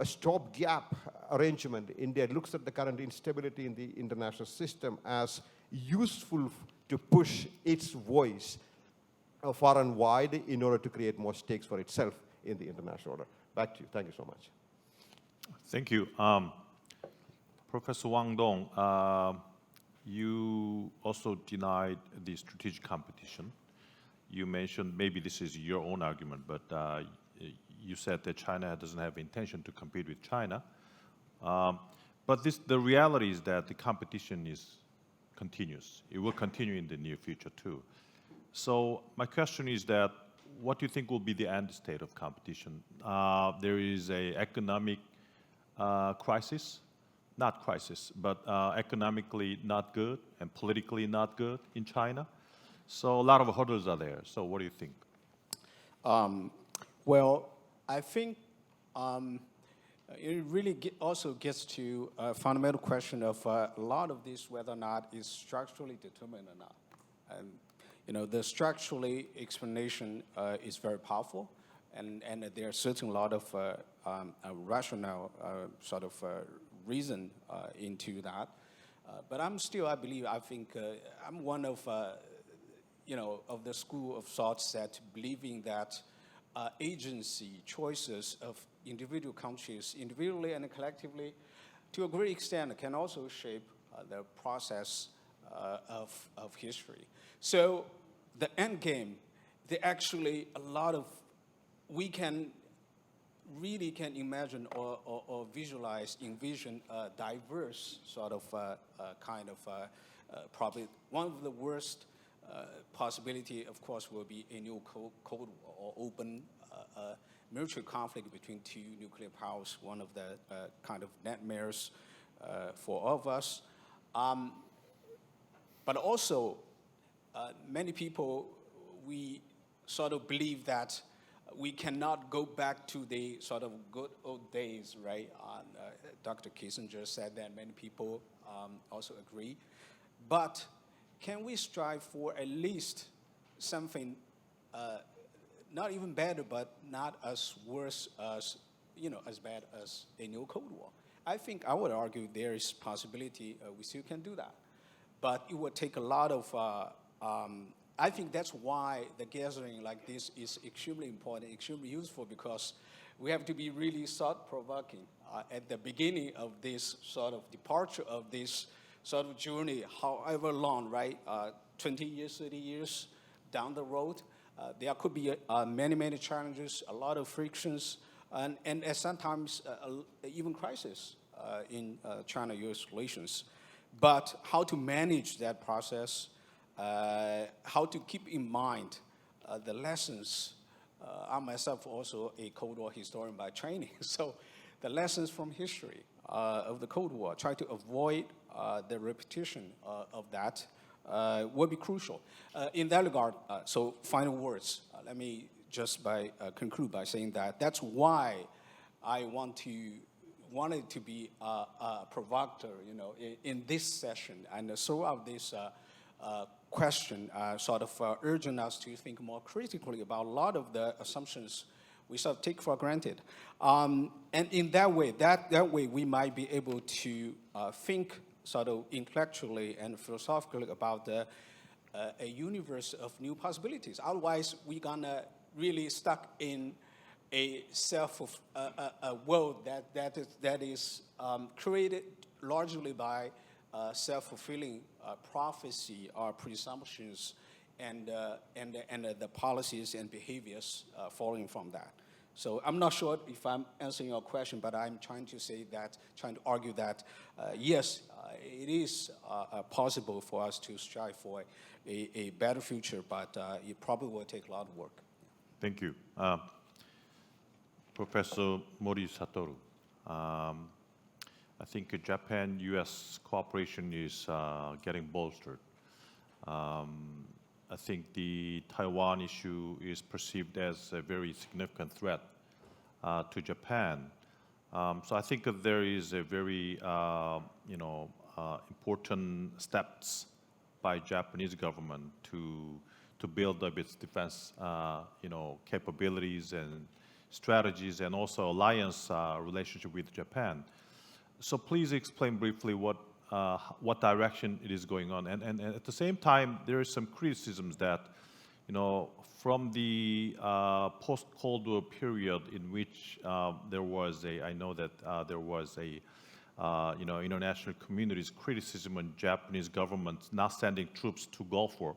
stopgap arrangement, India looks at the current instability in the international system as useful to push its voice far and wide in order to create more stakes for itself in the international order. Back to you. Thank you so much. Thank you. Professor Wang Dong, you also denied the strategic competition. You mentioned, maybe this is your own argument, but you said that China doesn't have intention to compete with China. But the reality is that the competition continues. It will continue in the near future too. So my question is that, what do you think will be the end state of competition? There is an economic crisis, not crisis, but economically not good and politically not good in China. So a lot of hurdles are there. So what do you think? Well, I think it really also gets to a fundamental question of a lot of this, whether or not is structurally determined or not. And the structurally explanation is very powerful, and there's certainly a lot of rational sort of reason into that. But I think I'm one of of the school of thoughts that believing that agency, choices of individual countries, individually and collectively, to a great extent, can also shape the process of history. So the end game, we can imagine or envision a diverse sort of probably one of the worst possibility, of course, will be a new Cold War or open military conflict between two nuclear powers, one of the kind of nightmares for all of us. But also, many people, we sort of believe that we cannot go back to the sort of good old days, right? Dr. Kissinger said that, many people also agree. But can we strive for at least something not even better, but not as worse as, as bad as a new Cold War? I think I would argue there is possibility we still can do that. But it would take a lot of, I think that's why the gathering like this is extremely important, extremely useful, because we have to be really thought-provoking at the beginning of this sort of departure of this sort of journey, however long, right? 20 years, 30 years down the road, there could be many, many challenges, a lot of frictions, and sometimes even crisis in China-US relations. But how to manage that process, how to keep in mind the lessons. I'm myself also a Cold War historian by training, so the lessons from history of the Cold War, try to avoid the repetition of that will be crucial. In that regard, so final words, let me just by conclude by saying that that's why I wanted to be a provocateur, in this session, and throughout this question, sort of urging us to think more critically about a lot of the assumptions we sort of take for granted. And in that way, that way we might be able to think sort of intellectually and philosophically about a universe of new possibilities. Otherwise, we're gonna really stuck in a a world that is created largely by self-fulfilling prophecy or presumptions and the policies and behaviors following from that. So I'm not sure if I'm answering your question, but I'm trying to argue that yes, it is possible for us to strive for a better future, but it probably will take a lot of work. Thank you. Professor MORI Satoru. I think Japan-U.S. cooperation is getting bolstered. I think the Taiwan issue is perceived as a very significant threat to Japan. So I think that there is a very important steps by Japanese government to build up its defense capabilities and strategies, and also alliance relationship with Japan. So please explain briefly what direction it is going on, and at the same time there is some criticisms that from the post-Cold War period in which there was international community's criticism on Japanese government not sending troops to Gulf War,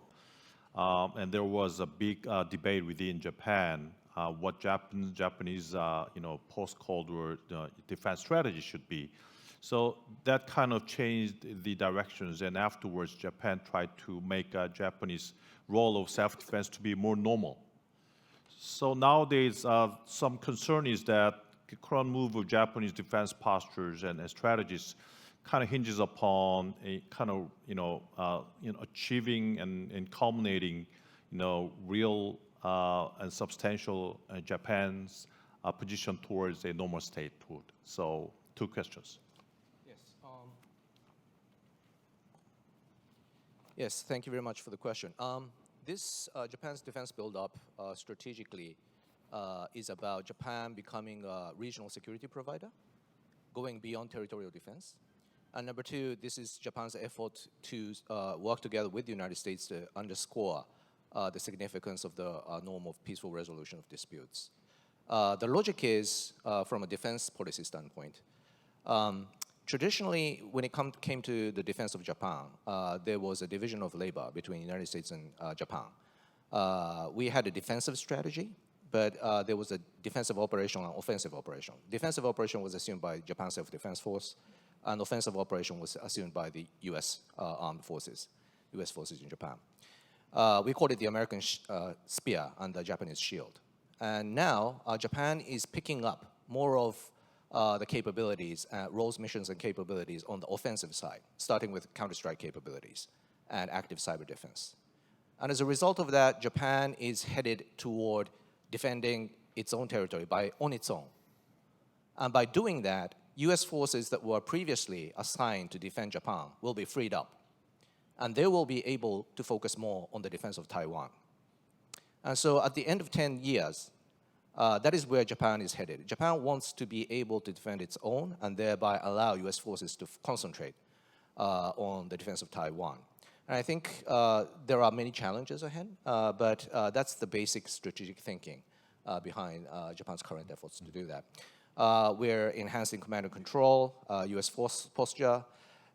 and there was a big debate within Japan what Japanese post-Cold War defense strategy should be. So that kind of changed the directions, and afterwards Japan tried to make a Japanese role of self-defense to be more normal. So nowadays, some concern is that the current move of Japanese defense postures and strategies kind of hinges upon a kind of achieving and culminating real and substantial Japan's position towards a normal statehood. So two questions. Yes, thank you very much for the question. This Japan's defense build-up strategically is about Japan becoming a regional security provider, going beyond territorial defense. And number two, this is Japan's effort to work together with the United States to underscore the significance of the norm of peaceful resolution of disputes. The logic is, from a defense policy standpoint, traditionally, when it came to the defense of Japan, there was a division of labor between the United States and Japan. We had a defensive strategy, but there was a defensive operation and offensive operation. Defensive operation was assumed by Japan's Self-Defense Force, and offensive operation was assumed by the U.S. Armed Forces, U.S. forces in Japan. We called it the American spear and the Japanese shield. And now Japan is picking up more of the capabilities, roles, missions, and capabilities on the offensive side, starting with counter-strike capabilities and active cyber defense. And as a result of that, Japan is headed toward defending its own territory on its own. And by doing that, US forces that were previously assigned to defend Japan will be freed up. And they will be able to focus more on the defense of Taiwan. And so at the end of 10 years, that is where Japan is headed. Japan wants to be able to defend its own and thereby allow US forces to concentrate on the defense of Taiwan. And I think there are many challenges ahead, but that's the basic strategic thinking behind Japan's current efforts to do that. We're enhancing command and control, US force posture,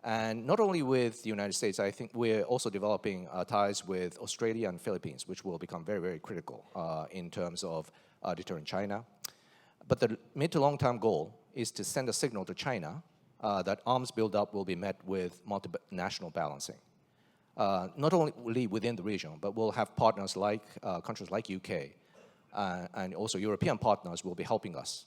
and not only with the United States, I think we're also developing ties with Australia and Philippines, which will become very, very critical in terms of deterring China. But the mid to long-term goal is to send a signal to China that arms buildup will be met with multinational balancing. Not only within the region, but we'll have partners like countries like UK, and also European partners will be helping us,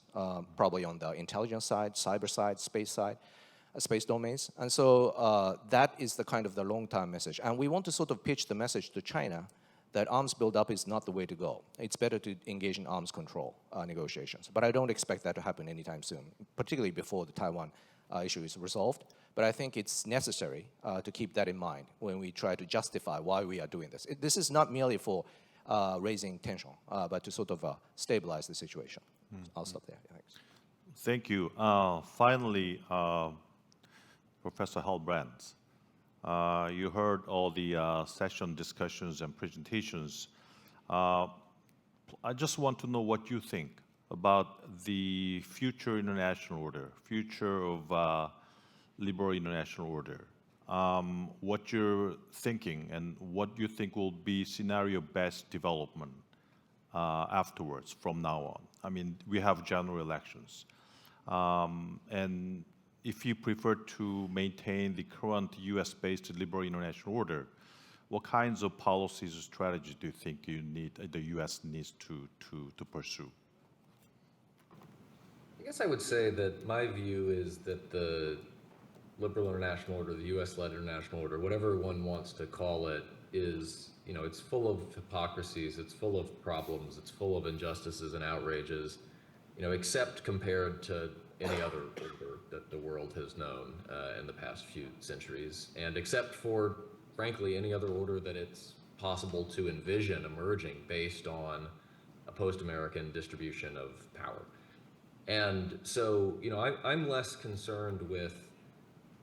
probably on the intelligence side, cyber side, space domains. And so that is the kind of the long-term message. And we want to sort of pitch the message to China that arms buildup is not the way to go. It's better to engage in arms control negotiations. But I don't expect that to happen anytime soon, particularly before the Taiwan issue is resolved. But I think it's necessary to keep that in mind when we try to justify why we are doing this. This is not merely for raising tension, but to sort of stabilize the situation. I'll stop there. Thanks. Thank you. Finally, Professor Hall-Brands, you heard all the session discussions and presentations. I just want to know what you think about the future international order, future of liberal international order. What you're thinking and what you think will be scenario-best development afterwards from now on. I mean, we have general elections. And if you prefer to maintain the current US-based liberal international order, what kinds of policies or strategies do you think the US needs to pursue? I guess I would say that my view is that the liberal international order, the US-led international order, whatever one wants to call it, is, it's full of hypocrisies, it's full of problems, it's full of injustices and outrages, except compared to any other order that the world has known in the past few centuries, and except for, frankly, any other order that it's possible to envision emerging based on a post-American distribution of power. And so, I'm less concerned with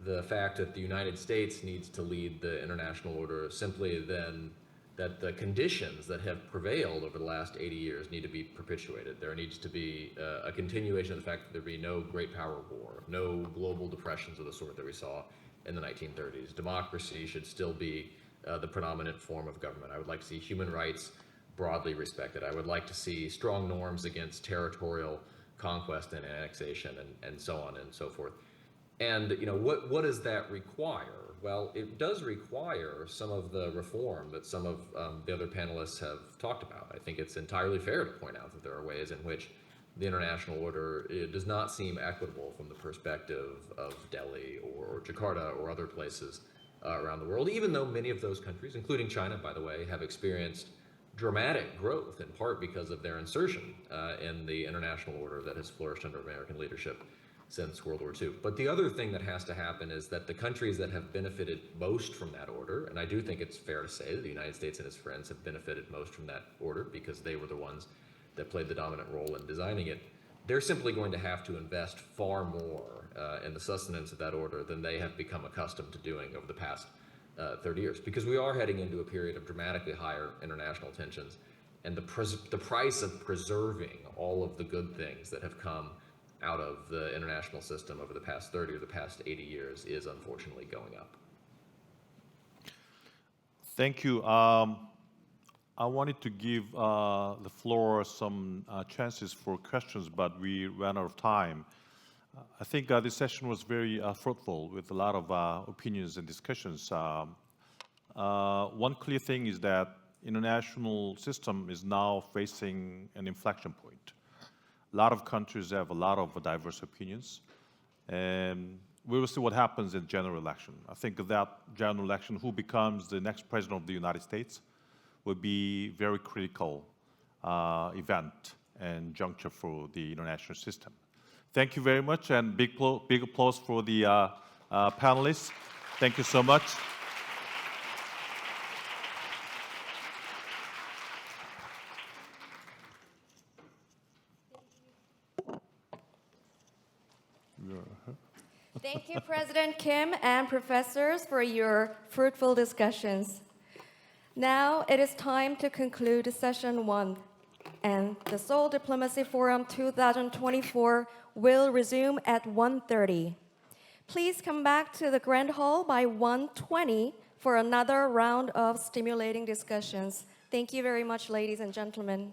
the fact that the United States needs to lead the international order simply than that the conditions that have prevailed over the last 80 years need to be perpetuated. There needs to be a continuation of the fact that there be no great power war, no global depressions of the sort that we saw in the 1930s. Democracy should still be the predominant form of government. I would like to see human rights broadly respected. I would like to see strong norms against territorial conquest and annexation and so on and so forth. And what does that require? Well, it does require some of the reform that some of the other panelists have talked about. I think it's entirely fair to point out that there are ways in which the international order does not seem equitable from the perspective of Delhi or Jakarta or other places around the world, even though many of those countries, including China, by the way, have experienced dramatic growth, in part because of their insertion in the international order that has flourished under American leadership since World War II. But the other thing that has to happen is that the countries that have benefited most from that order, and I do think it's fair to say that the United States and its friends have benefited most from that order because they were the ones that played the dominant role in designing it, they're simply going to have to invest far more in the sustenance of that order than they have become accustomed to doing over the past 30 years, because we are heading into a period of dramatically higher international tensions, and the price of preserving all of the good things that have come out of the international system over the past 30 or the past 80 years is unfortunately going up. Thank you. I wanted to give the floor some chances for questions, but we ran out of time. I think this session was very fruitful with a lot of opinions and discussions. One clear thing is that international system is now facing an inflection point. A lot of countries have a lot of diverse opinions, and we will see what happens in general election. I think that general election, who becomes the next president of the United States, will be very critical event and juncture for the international system. Thank you very much, and big applause for the panelists. Thank you so much. Thank you, President Kim and professors, for your fruitful discussions. Now it is time to conclude session 1, and the Seoul Diplomacy Forum 2024 will resume at 1:30. Please come back to the Grand Hall by 1:20 for another round of stimulating discussions. Thank you very much, ladies and gentlemen.